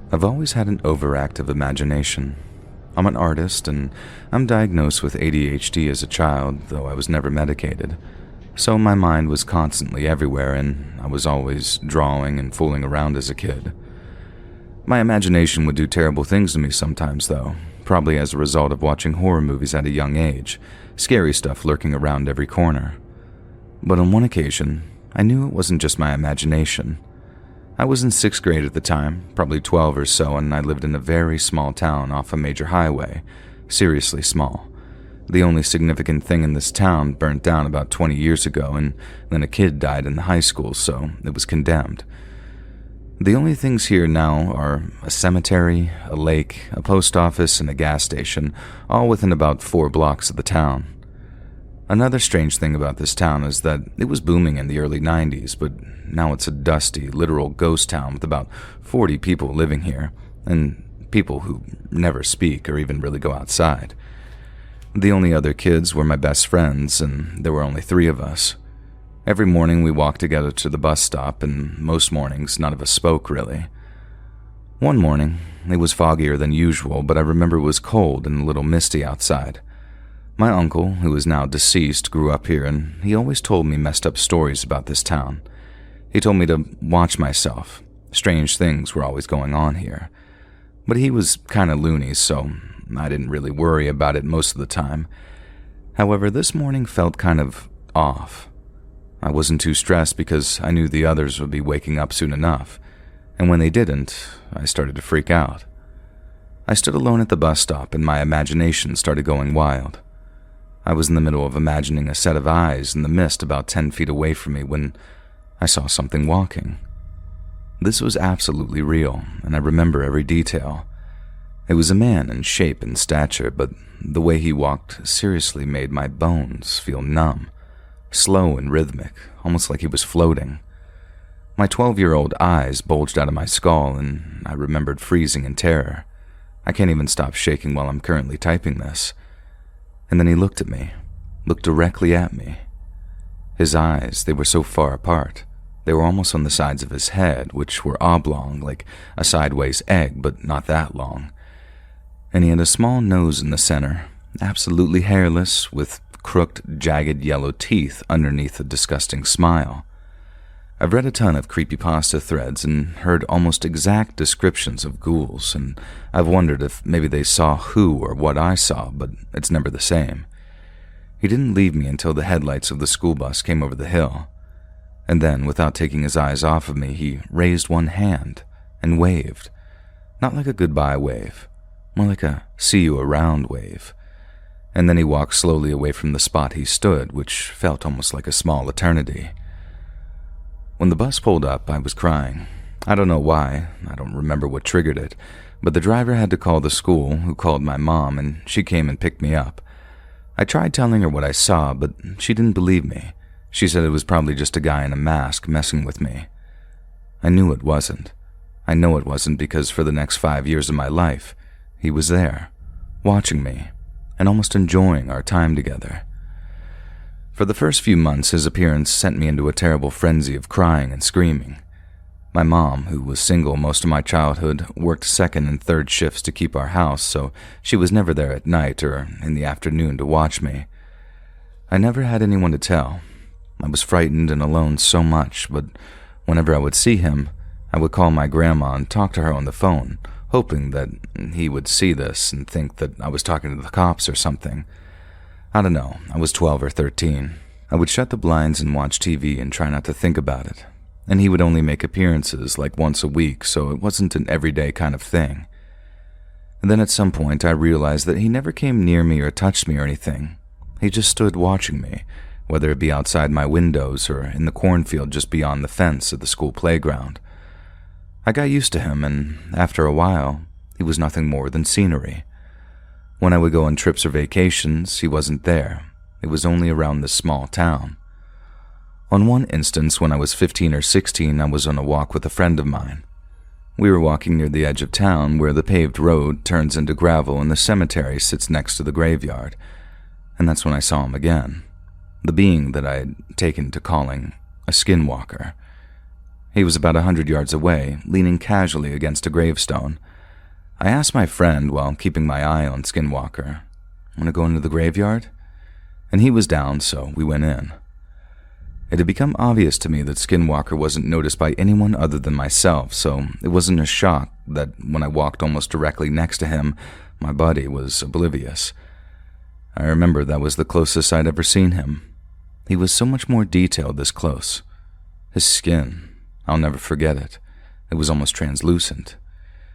I've always had an overactive imagination. I'm an artist, and I'm diagnosed with ADHD as a child, though I was never medicated. So my mind was constantly everywhere, and I was always drawing and fooling around as a kid. My imagination would do terrible things to me sometimes, though, probably as a result of watching horror movies at a young age, scary stuff lurking around every corner. But on one occasion, I knew it wasn't just my imagination. I was in 6th grade at the time, probably 12 or so, and I lived in a very small town off a major highway, seriously small. The only significant thing in this town burnt down about 20 years ago, and then a kid died in the high school, so it was condemned. The only things here now are a cemetery, a lake, a post office, and a gas station, all within about 4 blocks of the town. Another strange thing about this town is that it was booming in the early 90s, but now it's a dusty, literal ghost town with about 40 people living here, and people who never speak or even really go outside. The only other kids were my best friends, and there were only 3 of us. Every morning we walked together to the bus stop, and most mornings none of us spoke really. One morning, it was foggier than usual, but I remember it was cold and a little misty outside. My uncle, who is now deceased, grew up here, and he always told me messed up stories about this town. He told me to watch myself. Strange things were always going on here. But he was kind of loony, so I didn't really worry about it most of the time. However, this morning felt kind of off. I wasn't too stressed because I knew the others would be waking up soon enough, and when they didn't, I started to freak out. I stood alone at the bus stop, and my imagination started going wild. I was in the middle of imagining a set of eyes in the mist about 10 feet away from me when I saw something walking. This was absolutely real, and I remember every detail. It was a man in shape and stature, but the way he walked seriously made my bones feel numb, slow and rhythmic, almost like he was floating. My 12-year-old eyes bulged out of my skull, and I remembered freezing in terror. I can't even stop shaking while I'm currently typing this. And then he looked at me, looked directly at me. His eyes, they were so far apart. They were almost on the sides of his head, which were oblong, like a sideways egg, but not that long. And he had a small nose in the center, absolutely hairless, with crooked, jagged yellow teeth underneath a disgusting smile. I've read a ton of creepypasta threads and heard almost exact descriptions of ghouls, and I've wondered if maybe they saw who or what I saw, but it's never the same. He didn't leave me until the headlights of the school bus came over the hill. And then, without taking his eyes off of me, he raised one hand and waved. Not like a goodbye wave, more like a see you around wave. And then he walked slowly away from the spot he stood, which felt almost like a small eternity. When the bus pulled up, I was crying. I don't know why, I don't remember what triggered it, but the driver had to call the school, who called my mom, and she came and picked me up. I tried telling her what I saw, but she didn't believe me. She said it was probably just a guy in a mask messing with me. I knew it wasn't. I know it wasn't because for the next 5 years of my life, he was there, watching me, and almost enjoying our time together. For the first few months, his appearance sent me into a terrible frenzy of crying and screaming. My mom, who was single most of my childhood, worked second and third shifts to keep our house, so she was never there at night or in the afternoon to watch me. I never had anyone to tell. I was frightened and alone so much, but whenever I would see him, I would call my grandma and talk to her on the phone, hoping that he would see this and think that I was talking to the cops or something. I don't know, I was 12 or 13. I would shut the blinds and watch TV and try not to think about it. And he would only make appearances like once a week, so it wasn't an everyday kind of thing. And then at some point I realized that he never came near me or touched me or anything. He just stood watching me, whether it be outside my windows or in the cornfield just beyond the fence at the school playground. I got used to him, and after a while, he was nothing more than scenery. When I would go on trips or vacations, he wasn't there. It was only around this small town. On one instance, when I was 15 or 16, I was on a walk with a friend of mine. We were walking near the edge of town where the paved road turns into gravel and the cemetery sits next to the graveyard, and that's when I saw him again, the being that I had taken to calling a skinwalker. He was about 100 yards away, leaning casually against a gravestone. I asked my friend while keeping my eye on Skinwalker, "Want to go into the graveyard?" And he was down, so we went in. It had become obvious to me that Skinwalker wasn't noticed by anyone other than myself, so it wasn't a shock that when I walked almost directly next to him, my body was oblivious. I remember that was the closest I'd ever seen him. He was so much more detailed this close. His skin, I'll never forget it. It was almost translucent.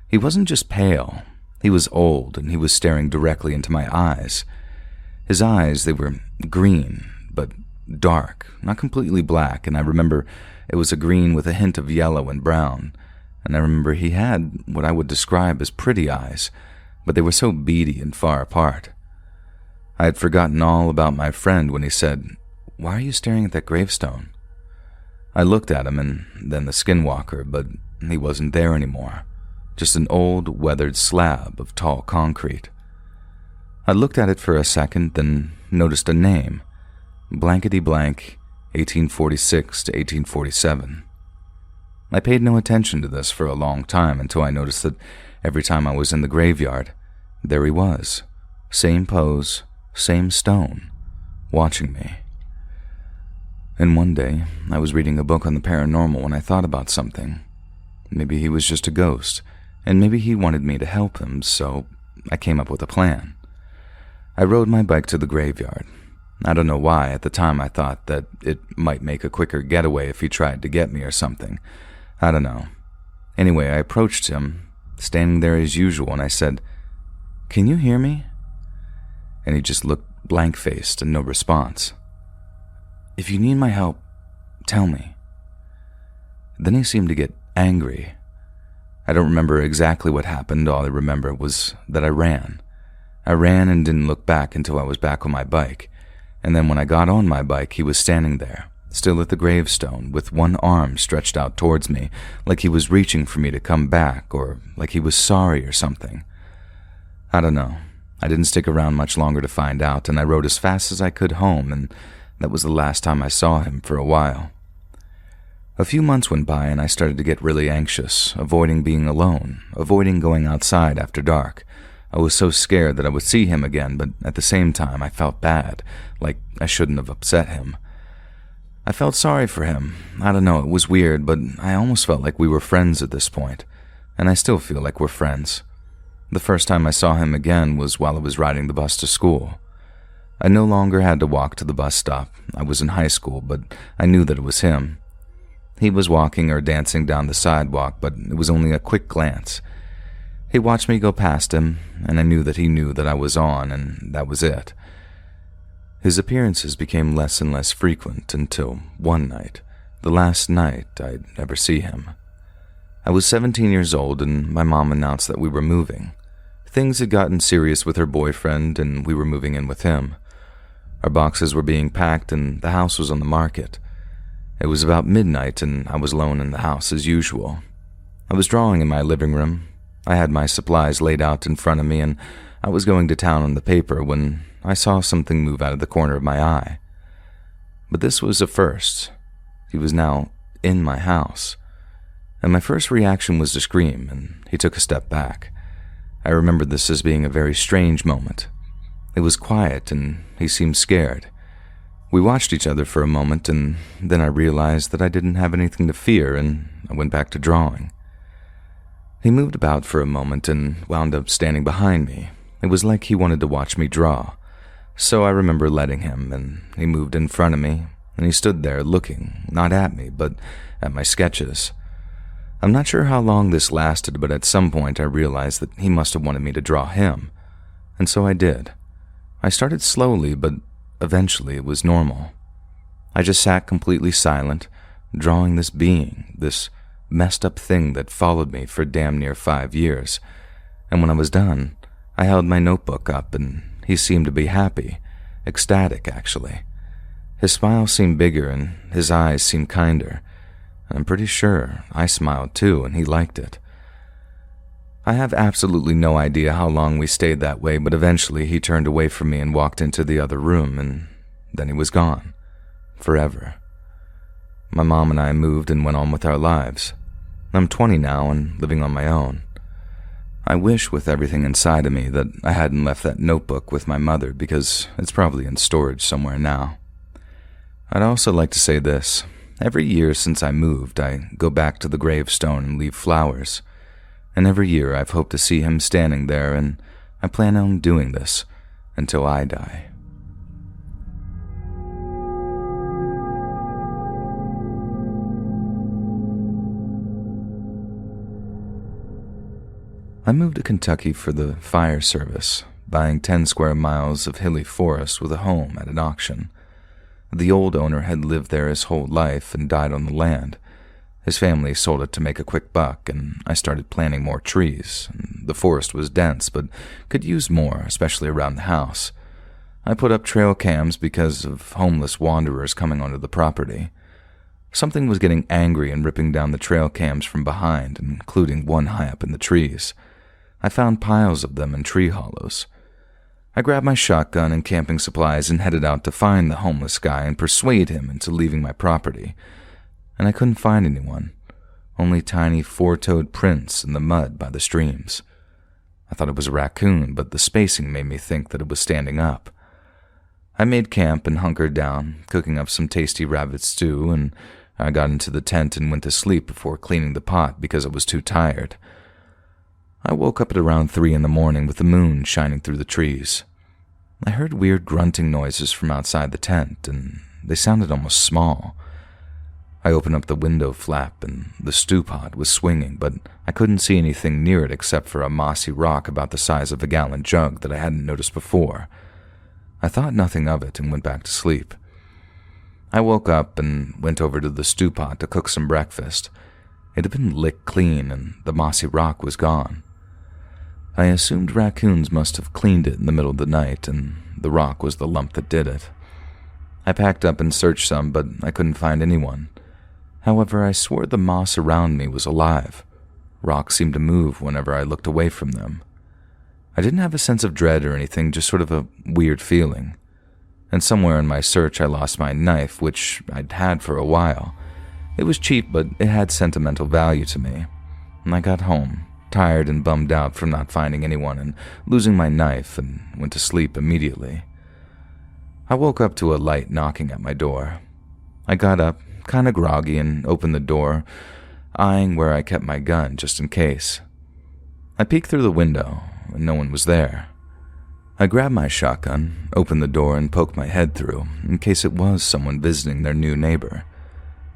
He wasn't just pale. He was old, and he was staring directly into my eyes. His eyes, they were green, but dark, not completely black, and I remember it was a green with a hint of yellow and brown, and I remember he had what I would describe as pretty eyes, but they were so beady and far apart. I had forgotten all about my friend when he said, "Why are you staring at that gravestone?" I looked at him and then the Skinwalker, but he wasn't there anymore, just an old, weathered slab of tall concrete. I looked at it for a second, then noticed a name, blankety blank, 1846 to 1847. I paid no attention to this for a long time until I noticed that every time I was in the graveyard, there he was, same pose, same stone, watching me. And one day, I was reading a book on the paranormal when I thought about something. Maybe he was just a ghost, and maybe he wanted me to help him, so I came up with a plan. I rode my bike to the graveyard. I don't know why, at the time I thought that it might make a quicker getaway if he tried to get me or something. I don't know. Anyway, I approached him, standing there as usual, and I said, "Can you hear me?" And he just looked blank-faced and no response. "If you need my help, tell me." Then he seemed to get angry. I don't remember exactly what happened. All I remember was that I ran. I ran and didn't look back until I was back on my bike. And then when I got on my bike, he was standing there, still at the gravestone, with one arm stretched out towards me, like he was reaching for me to come back, or like he was sorry or something. I don't know. I didn't stick around much longer to find out, and I rode as fast as I could home, and that was the last time I saw him for a while. A few months went by, and I started to get really anxious, avoiding being alone, avoiding going outside after dark. I was so scared that I would see him again, but at the same time I felt bad, like I shouldn't have upset him. I felt sorry for him. I don't know, it was weird, but I almost felt like we were friends at this point, and I still feel like we're friends. The first time I saw him again was while I was riding the bus to school. I no longer had to walk to the bus stop. I was in high school, but I knew that it was him. He was walking or dancing down the sidewalk, but it was only a quick glance. He watched me go past him, and I knew that he knew that I was on, and that was it. His appearances became less and less frequent until one night, the last night I'd ever see him. I was 17 years old, and my mom announced that we were moving. Things had gotten serious with her boyfriend, and we were moving in with him. Our boxes were being packed, and the house was on the market. It was about midnight, and I was alone in the house as usual. I was drawing in my living room. I had my supplies laid out in front of me, and I was going to town on the paper when I saw something move out of the corner of my eye. But this was a first. He was now in my house, and my first reaction was to scream, and he took a step back. I remember this as being a very strange moment. It was quiet, and he seemed scared. We watched each other for a moment, and then I realized that I didn't have anything to fear, and I went back to drawing. He moved about for a moment and wound up standing behind me. It was like he wanted to watch me draw. So I remember letting him, and he moved in front of me, and he stood there looking, not at me, but at my sketches. I'm not sure how long this lasted, but at some point I realized that he must have wanted me to draw him, and so I did. I started slowly, but eventually it was normal. I just sat completely silent, drawing this being, this messed up thing that followed me for damn near 5 years, and when I was done, I held my notebook up, and he seemed to be happy, ecstatic actually. His smile seemed bigger, and his eyes seemed kinder. I'm pretty sure I smiled too, and he liked it. I have absolutely no idea how long we stayed that way, but eventually he turned away from me and walked into the other room, and then he was gone. Forever. My mom and I moved and went on with our lives. I'm 20 now and living on my own. I wish with everything inside of me that I hadn't left that notebook with my mother, because it's probably in storage somewhere now. I'd also like to say this. Every year since I moved, I go back to the gravestone and leave flowers. And every year I've hoped to see him standing there, and I plan on doing this until I die. I moved to Kentucky for the fire service, buying 10 square miles of hilly forest with a home at an auction. The old owner had lived there his whole life and died on the land. His family sold it to make a quick buck, and I started planting more trees. The forest was dense, but could use more, especially around the house. I put up trail cams because of homeless wanderers coming onto the property. Something was getting angry and ripping down the trail cams from behind, including one high up in the trees. I found piles of them in tree hollows. I grabbed my shotgun and camping supplies and headed out to find the homeless guy and persuade him into leaving my property. And I couldn't find anyone, only tiny four-toed prints in the mud by the streams. I thought it was a raccoon, but the spacing made me think that it was standing up. I made camp and hunkered down, cooking up some tasty rabbit stew, and I got into the tent and went to sleep before cleaning the pot because I was too tired. I woke up at around 3 in the morning with the moon shining through the trees. I heard weird grunting noises from outside the tent, and they sounded almost small. I opened up the window flap, and the stew pot was swinging, but I couldn't see anything near it except for a mossy rock about the size of a gallon jug that I hadn't noticed before. I thought nothing of it and went back to sleep. I woke up and went over to the stew pot to cook some breakfast. It had been licked clean, and the mossy rock was gone. I assumed raccoons must have cleaned it in the middle of the night, and the rock was the lump that did it. I packed up and searched some, but I couldn't find anyone. However, I swore the moss around me was alive. Rocks seemed to move whenever I looked away from them. I didn't have a sense of dread or anything, just sort of a weird feeling. And somewhere in my search I lost my knife, which I'd had for a while. It was cheap, but it had sentimental value to me. And I got home, tired and bummed out from not finding anyone and losing my knife, and went to sleep immediately. I woke up to a light knocking at my door. I got up, kind of groggy, and opened the door, eyeing where I kept my gun just in case. I peeked through the window, and no one was there. I grabbed my shotgun, opened the door, and poked my head through in case it was someone visiting their new neighbor.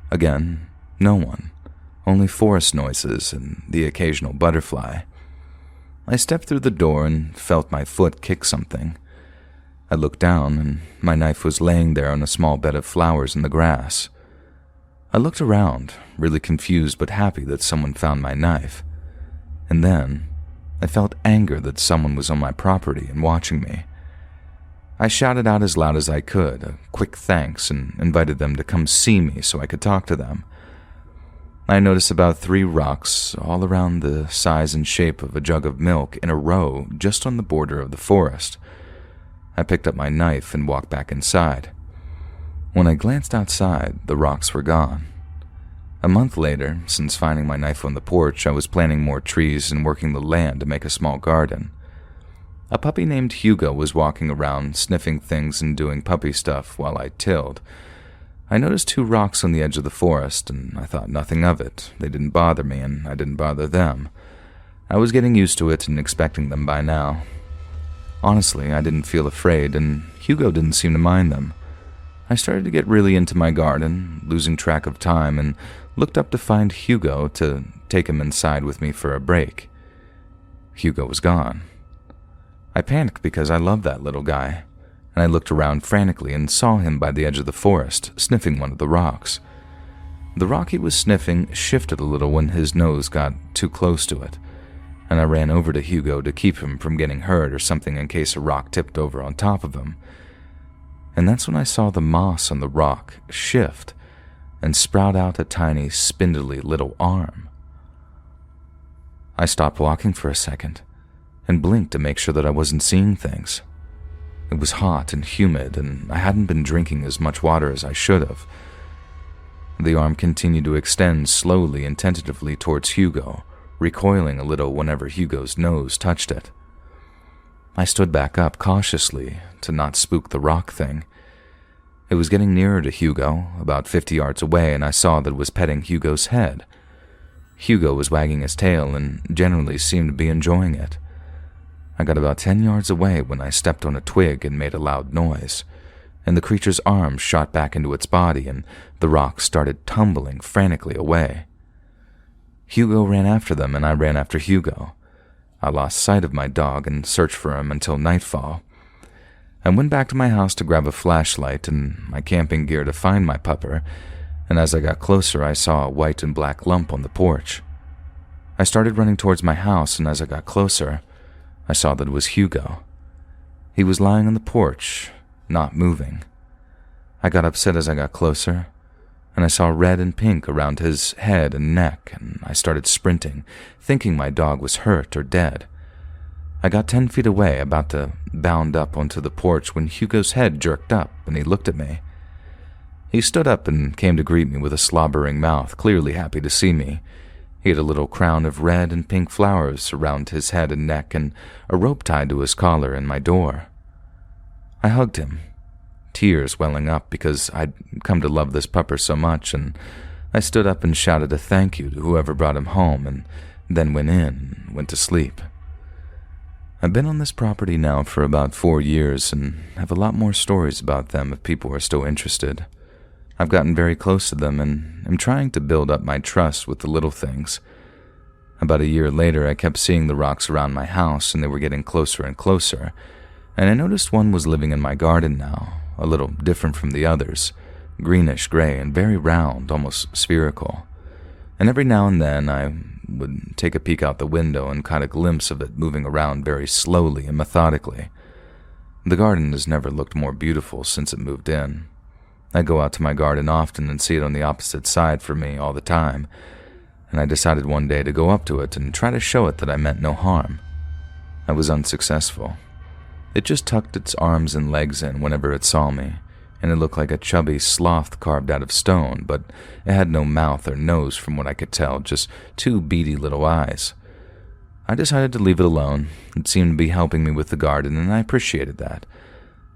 Again, no one, only forest noises and the occasional butterfly. I stepped through the door and felt my foot kick something. I looked down, and my knife was laying there on a small bed of flowers in the grass. I looked around, really confused but happy that someone found my knife. And then, I felt anger that someone was on my property and watching me. I shouted out as loud as I could, a quick thanks, and invited them to come see me so I could talk to them. I noticed about 3 rocks, all around the size and shape of a jug of milk, in a row just on the border of the forest. I picked up my knife and walked back inside. When I glanced outside, the rocks were gone. A month later, since finding my knife on the porch, I was planting more trees and working the land to make a small garden. A puppy named Hugo was walking around, sniffing things and doing puppy stuff while I tilled. I noticed 2 rocks on the edge of the forest, and I thought nothing of it. They didn't bother me, and I didn't bother them. I was getting used to it and expecting them by now. Honestly, I didn't feel afraid, and Hugo didn't seem to mind them. I started to get really into my garden, losing track of time, and looked up to find Hugo to take him inside with me for a break. Hugo was gone. I panicked because I loved that little guy, and I looked around frantically and saw him by the edge of the forest, sniffing one of the rocks. The rock he was sniffing shifted a little when his nose got too close to it, and I ran over to Hugo to keep him from getting hurt or something in case a rock tipped over on top of him. And that's when I saw the moss on the rock shift and sprout out a tiny, spindly little arm. I stopped walking for a second and blinked to make sure that I wasn't seeing things. It was hot and humid, and I hadn't been drinking as much water as I should have. The arm continued to extend slowly and tentatively towards Hugo, recoiling a little whenever Hugo's nose touched it. I stood back up cautiously to not spook the rock thing. It was getting nearer to Hugo, about 50 yards away, and I saw that it was petting Hugo's head. Hugo was wagging his tail and generally seemed to be enjoying it. I got about 10 yards away when I stepped on a twig and made a loud noise, and the creature's arm shot back into its body and the rock started tumbling frantically away. Hugo ran after them and I ran after Hugo. I lost sight of my dog and searched for him until nightfall. I went back to my house to grab a flashlight and my camping gear to find my pupper, and as I got closer I saw a white and black lump on the porch. I started running towards my house, and as I got closer, I saw that it was Hugo. He was lying on the porch, not moving. I got upset as I got closer, and I saw red and pink around his head and neck, and I started sprinting, thinking my dog was hurt or dead. I got 10 feet away, about to bound up onto the porch, when Hugo's head jerked up and he looked at me. He stood up and came to greet me with a slobbering mouth, clearly happy to see me. He had a little crown of red and pink flowers around his head and neck and a rope tied to his collar in my door. I hugged him, tears welling up because I'd come to love this pupper so much, and I stood up and shouted a thank you to whoever brought him home, and then went in and went to sleep. I've been on this property now for about 4 years and have a lot more stories about them if people are still interested. I've gotten very close to them and am trying to build up my trust with the little things. About a year later, I kept seeing the rocks around my house, and they were getting closer and closer, and I noticed one was living in my garden now, a little different from the others, greenish-gray and very round, almost spherical. And every now and then I would take a peek out the window and caught a glimpse of it moving around very slowly and methodically. The garden has never looked more beautiful since it moved in. I go out to my garden often and see it on the opposite side from me all the time, and I decided one day to go up to it and try to show it that I meant no harm. I was unsuccessful. It just tucked its arms and legs in whenever it saw me, and it looked like a chubby sloth carved out of stone, but it had no mouth or nose from what I could tell, just 2 beady little eyes. I decided to leave it alone. It seemed to be helping me with the garden, and I appreciated that.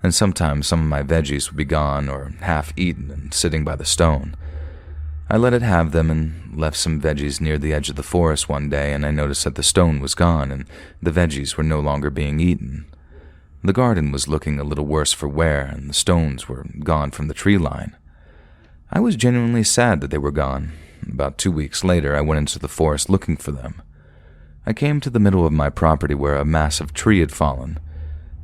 And sometimes some of my veggies would be gone or half-eaten and sitting by the stone. I let it have them and left some veggies near the edge of the forest one day, and I noticed that the stone was gone and the veggies were no longer being eaten. The garden was looking a little worse for wear, and the stones were gone from the tree line. I was genuinely sad that they were gone. About 2 weeks later, I went into the forest looking for them. I came to the middle of my property where a massive tree had fallen.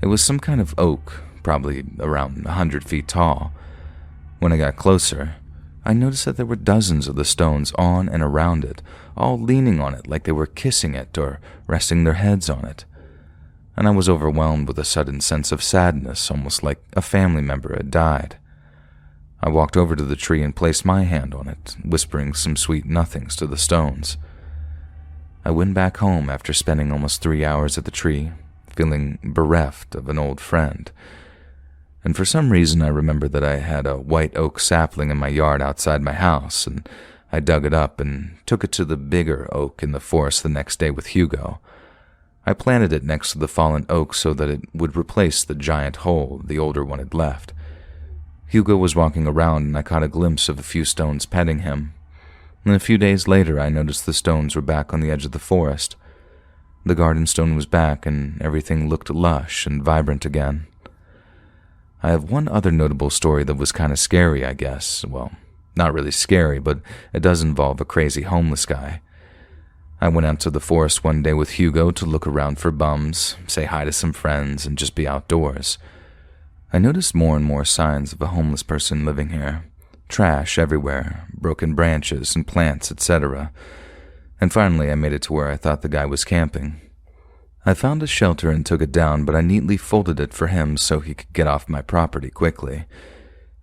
It was some kind of oak, probably around 100 feet tall. When I got closer, I noticed that there were dozens of the stones on and around it, all leaning on it like they were kissing it or resting their heads on it. And I was overwhelmed with a sudden sense of sadness, almost like a family member had died. I walked over to the tree and placed my hand on it, whispering some sweet nothings to the stones. I went back home after spending almost 3 hours at the tree, feeling bereft of an old friend. And for some reason I remembered that I had a white oak sapling in my yard outside my house, and I dug it up and took it to the bigger oak in the forest the next day with Hugo. I planted it next to the fallen oak so that it would replace the giant hole the older one had left. Hugo was walking around and I caught a glimpse of a few stones petting him. And a few days later I noticed the stones were back on the edge of the forest. The garden stone was back and everything looked lush and vibrant again. I have one other notable story that was kind of scary, I guess. Well, not really scary, but it does involve a crazy homeless guy. I went out to the forest one day with Hugo to look around for bums, say hi to some friends, and just be outdoors. I noticed more and more signs of a homeless person living here. Trash everywhere, broken branches and plants, etc. And finally I made it to where I thought the guy was camping. I found a shelter and took it down, but I neatly folded it for him so he could get off my property quickly.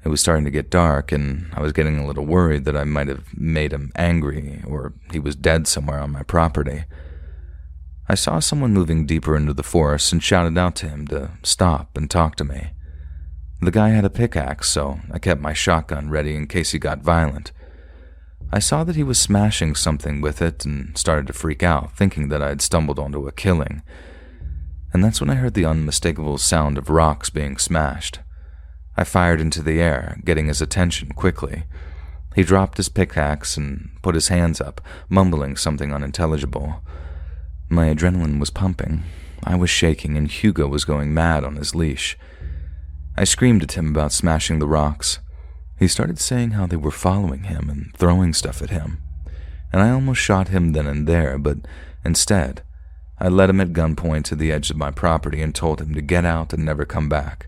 It was starting to get dark, and I was getting a little worried that I might have made him angry or he was dead somewhere on my property. I saw someone moving deeper into the forest and shouted out to him to stop and talk to me. The guy had a pickaxe, so I kept my shotgun ready in case he got violent. I saw that he was smashing something with it and started to freak out, thinking that I had stumbled onto a killing. And that's when I heard the unmistakable sound of rocks being smashed. I fired into the air, getting his attention quickly. He dropped his pickaxe and put his hands up, mumbling something unintelligible. My adrenaline was pumping. I was shaking, and Hugo was going mad on his leash. I screamed at him about smashing the rocks. He started saying how they were following him and throwing stuff at him. And I almost shot him then and there, but instead, I led him at gunpoint to the edge of my property and told him to get out and never come back.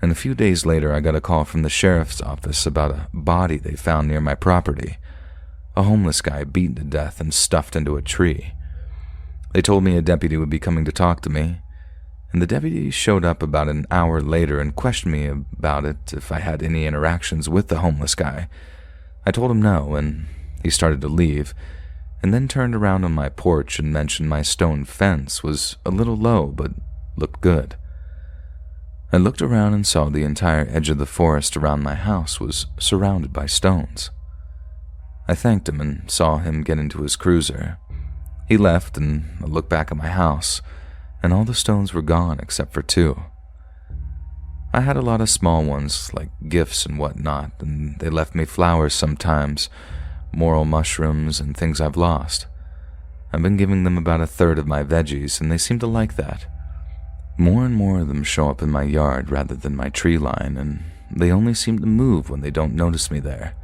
And a few days later, I got a call from the sheriff's office about a body they found near my property. A homeless guy beaten to death and stuffed into a tree. They told me a deputy would be coming to talk to me, and the deputy showed up about an hour later and questioned me about it if I had any interactions with the homeless guy. I told him no, and he started to leave, and then turned around on my porch and mentioned my stone fence was a little low but looked good. I looked around and saw the entire edge of the forest around my house was surrounded by stones. I thanked him and saw him get into his cruiser. He left, and I looked back at my house, and all the stones were gone except for 2. I had a lot of small ones, like gifts and whatnot, and they left me flowers sometimes, morel mushrooms, and things I've lost. I've been giving them about 1/3 of my veggies, and they seem to like that. More and more of them show up in my yard rather than my tree line, and they only seem to move when they don't notice me there.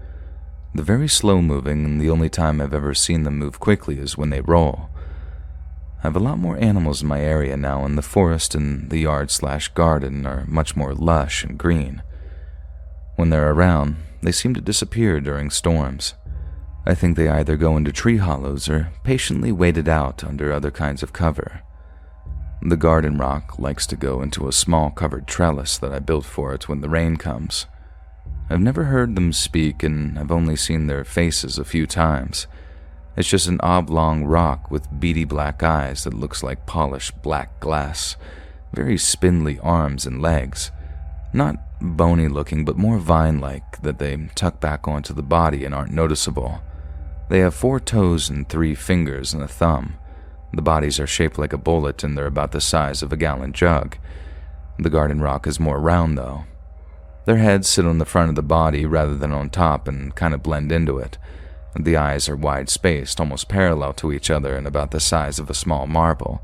They're very slow moving, and the only time I've ever seen them move quickly is when they roll. I have a lot more animals in my area now, and the forest and the yard/garden are much more lush and green. When they're around, they seem to disappear during storms. I think they either go into tree hollows or patiently wait it out under other kinds of cover. The garden rock likes to go into a small covered trellis that I built for it when the rain comes. I've never heard them speak, and I've only seen their faces a few times. It's just an oblong rock with beady black eyes that looks like polished black glass, very spindly arms and legs. Not bony looking, but more vine-like, that they tuck back onto the body and aren't noticeable. They have 4 toes and 3 fingers and a thumb. The bodies are shaped like a bullet, and they're about the size of a gallon jug. The garden rock is more round, though. Their heads sit on the front of the body rather than on top and kind of blend into it. The eyes are wide-spaced, almost parallel to each other and about the size of a small marble.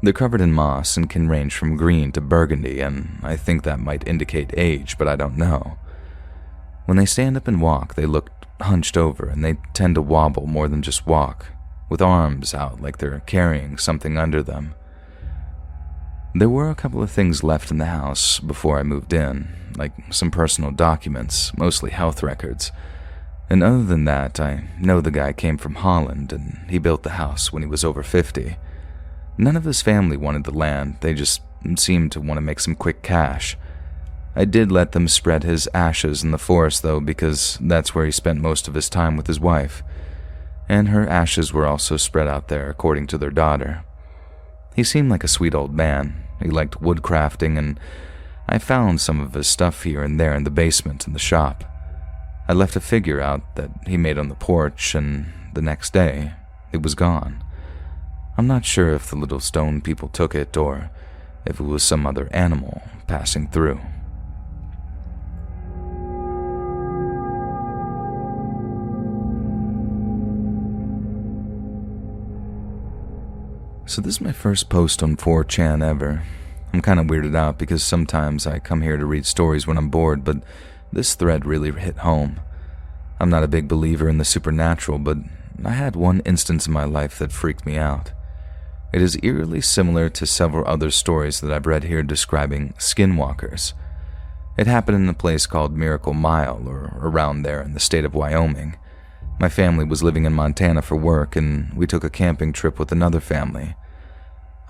They're covered in moss and can range from green to burgundy, and I think that might indicate age, but I don't know. When they stand up and walk, they look hunched over, and they tend to wobble more than just walk, with arms out like they're carrying something under them. There were a couple of things left in the house before I moved in, like some personal documents, mostly health records. And other than that, I know the guy came from Holland, and he built the house when he was over 50. None of his family wanted the land, they just seemed to want to make some quick cash. I did let them spread his ashes in the forest, though, because that's where he spent most of his time with his wife. And her ashes were also spread out there, according to their daughter. He seemed like a sweet old man. He liked woodcrafting, and I found some of his stuff here and there in the basement in the shop. I left a figure out that he made on the porch, and the next day, it was gone. I'm not sure if the little stone people took it or if it was some other animal passing through. So this is my first post on 4chan ever. I'm kind of weirded out because sometimes I come here to read stories when I'm bored, but this thread really hit home. I'm not a big believer in the supernatural, but I had one instance in my life that freaked me out. It is eerily similar to several other stories that I've read here describing skinwalkers. It happened in a place called Miracle Mile, or around there in the state of Wyoming. My family was living in Montana for work, and we took a camping trip with another family.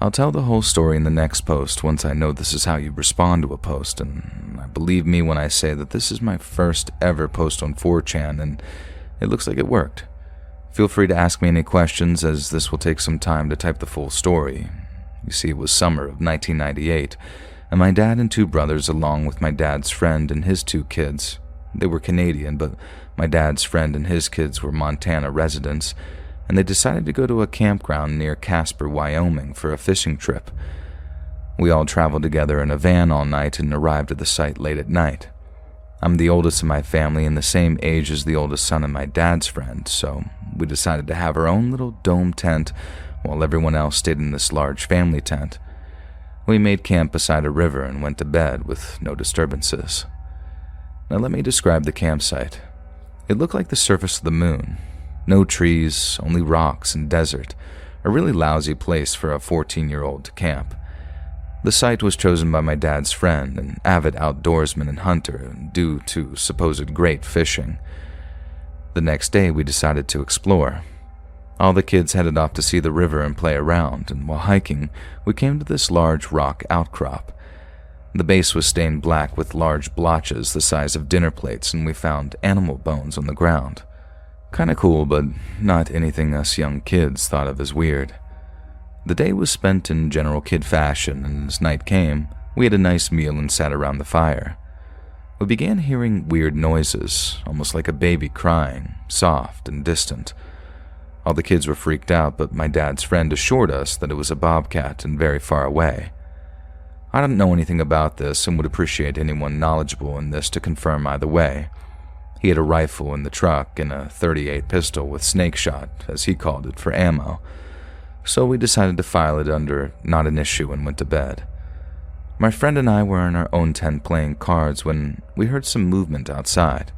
I'll tell the whole story in the next post once I know this is how you respond to a post, and believe me when I say that this is my first ever post on 4chan, and it looks like it worked. Feel free to ask me any questions, as this will take some time to type the full story. You see, it was summer of 1998, and my dad and two brothers, along with my dad's friend and his two kids. They were Canadian, but my dad's friend and his kids were Montana residents, and they decided to go to a campground near Casper, Wyoming for a fishing trip. We all traveled together in a van all night and arrived at the site late at night. I'm the oldest in my family and the same age as the oldest son of my dad's friend, so we decided to have our own little dome tent while everyone else stayed in this large family tent. We made camp beside a river and went to bed with no disturbances. Now let me describe the campsite. It looked like the surface of the moon. No trees, only rocks and desert. A really lousy place for a 14-year-old to camp. The site was chosen by my dad's friend, an avid outdoorsman and hunter, due to supposed great fishing. The next day, we decided to explore. All the kids headed off to see the river and play around, and while hiking, we came to this large rock outcrop. The base was stained black with large blotches the size of dinner plates, and we found animal bones on the ground. Kinda cool, but not anything us young kids thought of as weird. The day was spent in general kid fashion, and as night came, we had a nice meal and sat around the fire. We began hearing weird noises, almost like a baby crying, soft and distant. All the kids were freaked out, but my dad's friend assured us that it was a bobcat and very far away. I don't know anything about this and would appreciate anyone knowledgeable in this to confirm either way. He had a rifle in the truck and a .38 pistol with snake shot, as he called it, for ammo. So we decided to file it under not an issue and went to bed. My friend and I were in our own tent playing cards when we heard some movement outside.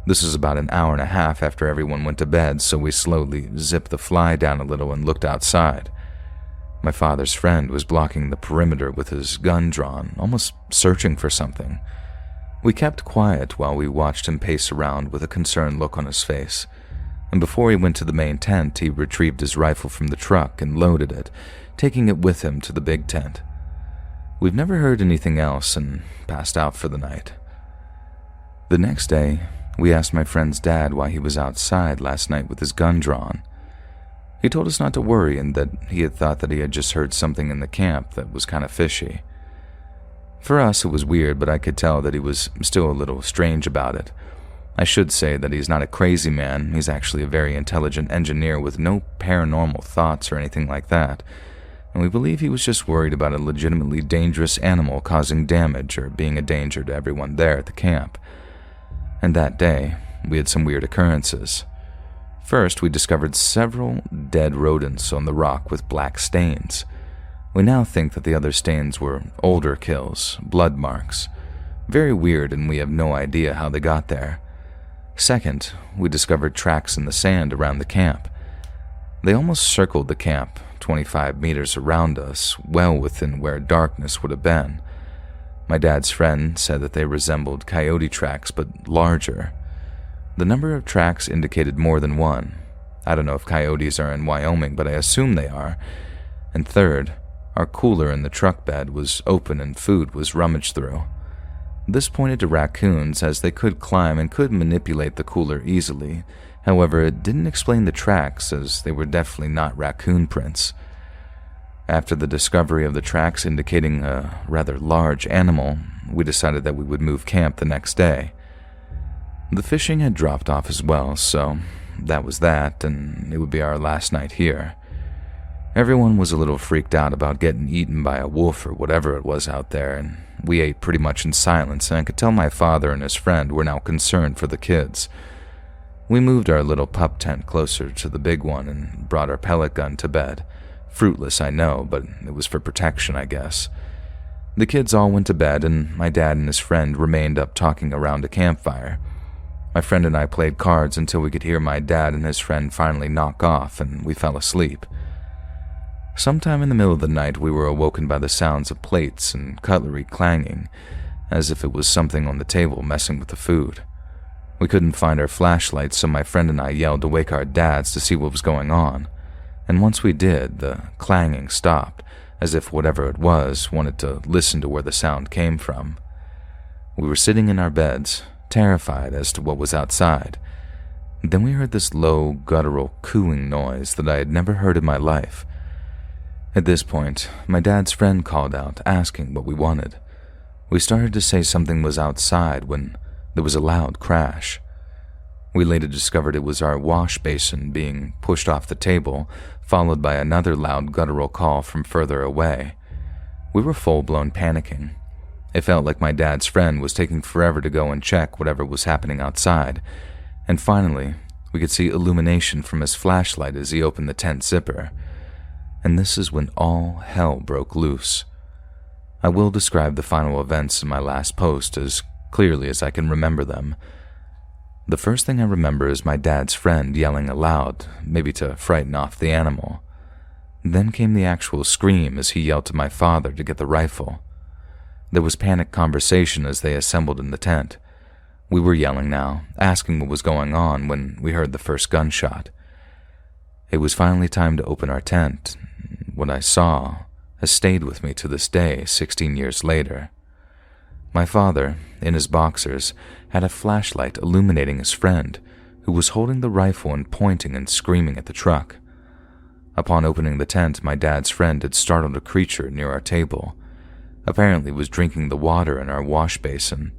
This was about an hour and a half after everyone went to bed, so we slowly zipped the fly down a little and looked outside. My father's friend was blocking the perimeter with his gun drawn, almost searching for something. We kept quiet while we watched him pace around with a concerned look on his face. And before he went to the main tent, he retrieved his rifle from the truck and loaded it, taking it with him to the big tent. We've never heard anything else and passed out for the night. The next day, we asked my friend's dad why he was outside last night with his gun drawn. He told us not to worry and that he had thought that he had just heard something in the camp that was kind of fishy. For us, it was weird, but I could tell that he was still a little strange about it. I should say that he's not a crazy man. He's actually a very intelligent engineer with no paranormal thoughts or anything like that. And we believe he was just worried about a legitimately dangerous animal causing damage or being a danger to everyone there at the camp. And that day, we had some weird occurrences. First, we discovered several dead rodents on the rock with black stains. We now think that the other stains were older kills, blood marks. Very weird, and we have no idea how they got there. Second, we discovered tracks in the sand around the camp. They almost circled the camp, 25 meters around us, well within where darkness would have been. My dad's friend said that they resembled coyote tracks, but larger. The number of tracks indicated more than one. I don't know if coyotes are in Wyoming, but I assume they are. And third, our cooler in the truck bed was open and food was rummaged through. This pointed to raccoons, as they could climb and could manipulate the cooler easily. However, it didn't explain the tracks, as they were definitely not raccoon prints. After the discovery of the tracks indicating a rather large animal, we decided that we would move camp the next day. The fishing had dropped off as well, so that was that, and it would be our last night here. Everyone was a little freaked out about getting eaten by a wolf or whatever it was out there, and we ate pretty much in silence, and I could tell my father and his friend were now concerned for the kids. We moved our little pup tent closer to the big one and brought our pellet gun to bed. Fruitless, I know, but it was for protection, I guess. The kids all went to bed, and my dad and his friend remained up talking around a campfire. My friend and I played cards until we could hear my dad and his friend finally knock off, and we fell asleep. Sometime in the middle of the night, we were awoken by the sounds of plates and cutlery clanging, as if it was something on the table messing with the food. We couldn't find our flashlights, so my friend and I yelled to wake our dads to see what was going on. And once we did, the clanging stopped, as if whatever it was wanted to listen to where the sound came from. We were sitting in our beds, terrified as to what was outside. Then we heard this low, guttural cooing noise that I had never heard in my life. At this point, my dad's friend called out, asking what we wanted. We started to say something was outside when there was a loud crash. We later discovered it was our wash basin being pushed off the table, followed by another loud guttural call from further away. We were full-blown panicking. It felt like my dad's friend was taking forever to go and check whatever was happening outside, and finally, we could see illumination from his flashlight as he opened the tent zipper. And this is when all hell broke loose. I will describe the final events in my last post as clearly as I can remember them. The first thing I remember is my dad's friend yelling aloud, maybe to frighten off the animal. Then came the actual scream as he yelled to my father to get the rifle. There was panicked conversation as they assembled in the tent. We were yelling now, asking what was going on when we heard the first gunshot. It was finally time to open our tent. What I saw has stayed with me to this day, 16 years later. My father, in his boxers, had a flashlight illuminating his friend, who was holding the rifle and pointing and screaming at the truck. Upon opening the tent, my dad's friend had startled a creature near our table. Apparently was drinking the water in our wash basin.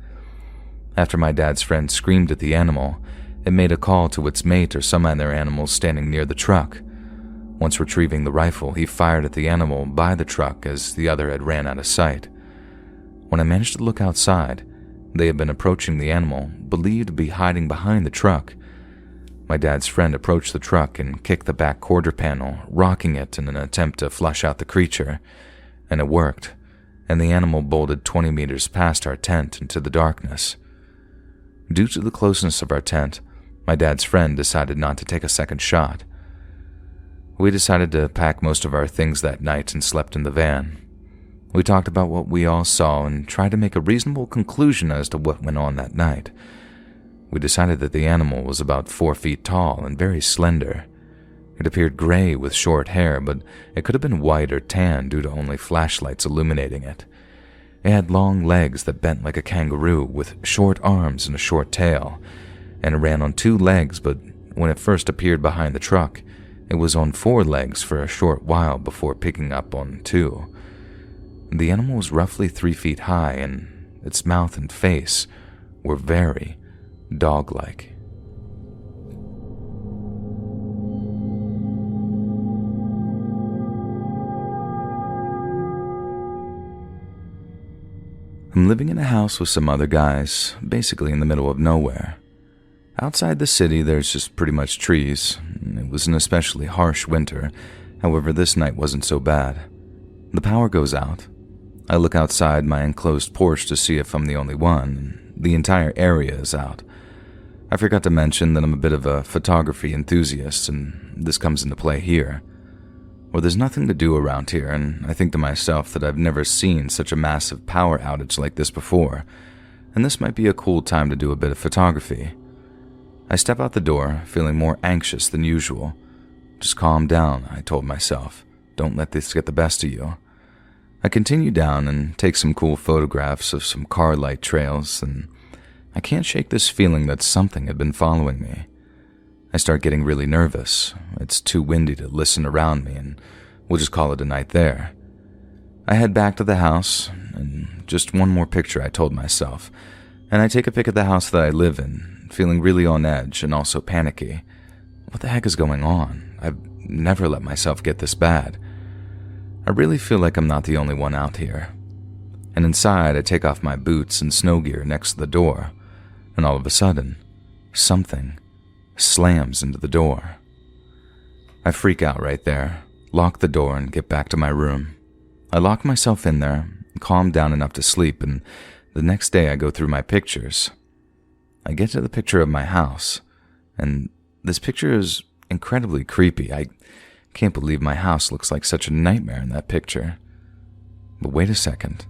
After my dad's friend screamed at the animal, it made a call to its mate or some other animal standing near the truck. Once retrieving the rifle, he fired at the animal by the truck as the other had ran out of sight. When I managed to look outside, they had been approaching the animal, believed to be hiding behind the truck. My dad's friend approached the truck and kicked the back quarter panel, rocking it in an attempt to flush out the creature, and it worked, and the animal bolted 20 meters past our tent into the darkness. Due to the closeness of our tent, my dad's friend decided not to take a second shot. We decided to pack most of our things that night and slept in the van. We talked about what we all saw and tried to make a reasonable conclusion as to what went on that night. We decided that the animal was about 4 feet tall and very slender. It appeared gray with short hair, but it could have been white or tan due to only flashlights illuminating it. It had long legs that bent like a kangaroo with short arms and a short tail, and it ran on 2 legs, but when it first appeared behind the truck, it was on 4 legs for a short while before picking up on 2. The animal was roughly 3 feet high, and its mouth and face were very dog-like. I'm living in a house with some other guys, basically in the middle of nowhere. Outside the city, there's just pretty much trees. It was an especially harsh winter, however this night wasn't so bad. The power goes out. I look outside my enclosed porch to see if I'm the only one. The entire area is out. I forgot to mention that I'm a bit of a photography enthusiast, and this comes into play here. Well, there's nothing to do around here, and I think to myself that I've never seen such a massive power outage like this before, and this might be a cool time to do a bit of photography. I step out the door, feeling more anxious than usual. Just calm down, I told myself. Don't let this get the best of you. I continue down and take some cool photographs of some car light trails, and I can't shake this feeling that something had been following me. I start getting really nervous. It's too windy to listen around me, and we'll just call it a night there. I head back to the house, and just one more picture, I told myself, and I take a pic of the house that I live in, feeling really on edge and also panicky. What the heck is going on? I've never let myself get this bad. I really feel like I'm not the only one out here. And inside, I take off my boots and snow gear next to the door, and all of a sudden, something slams into the door. I freak out right there, lock the door, and get back to my room. I lock myself in there, calm down enough to sleep, and the next day I go through my pictures. I get to the picture of my house, and this picture is incredibly creepy. I can't believe my house looks like such a nightmare in that picture. But wait a second.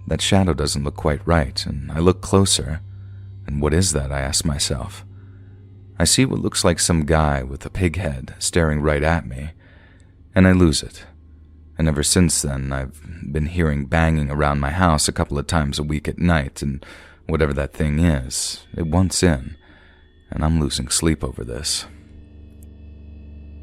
That shadow doesn't look quite right, and I look closer. And what is that, I ask myself. I see what looks like some guy with a pig head staring right at me, and I lose it. And ever since then, I've been hearing banging around my house a couple of times a week at night, and whatever that thing is, it wants in, and I'm losing sleep over this.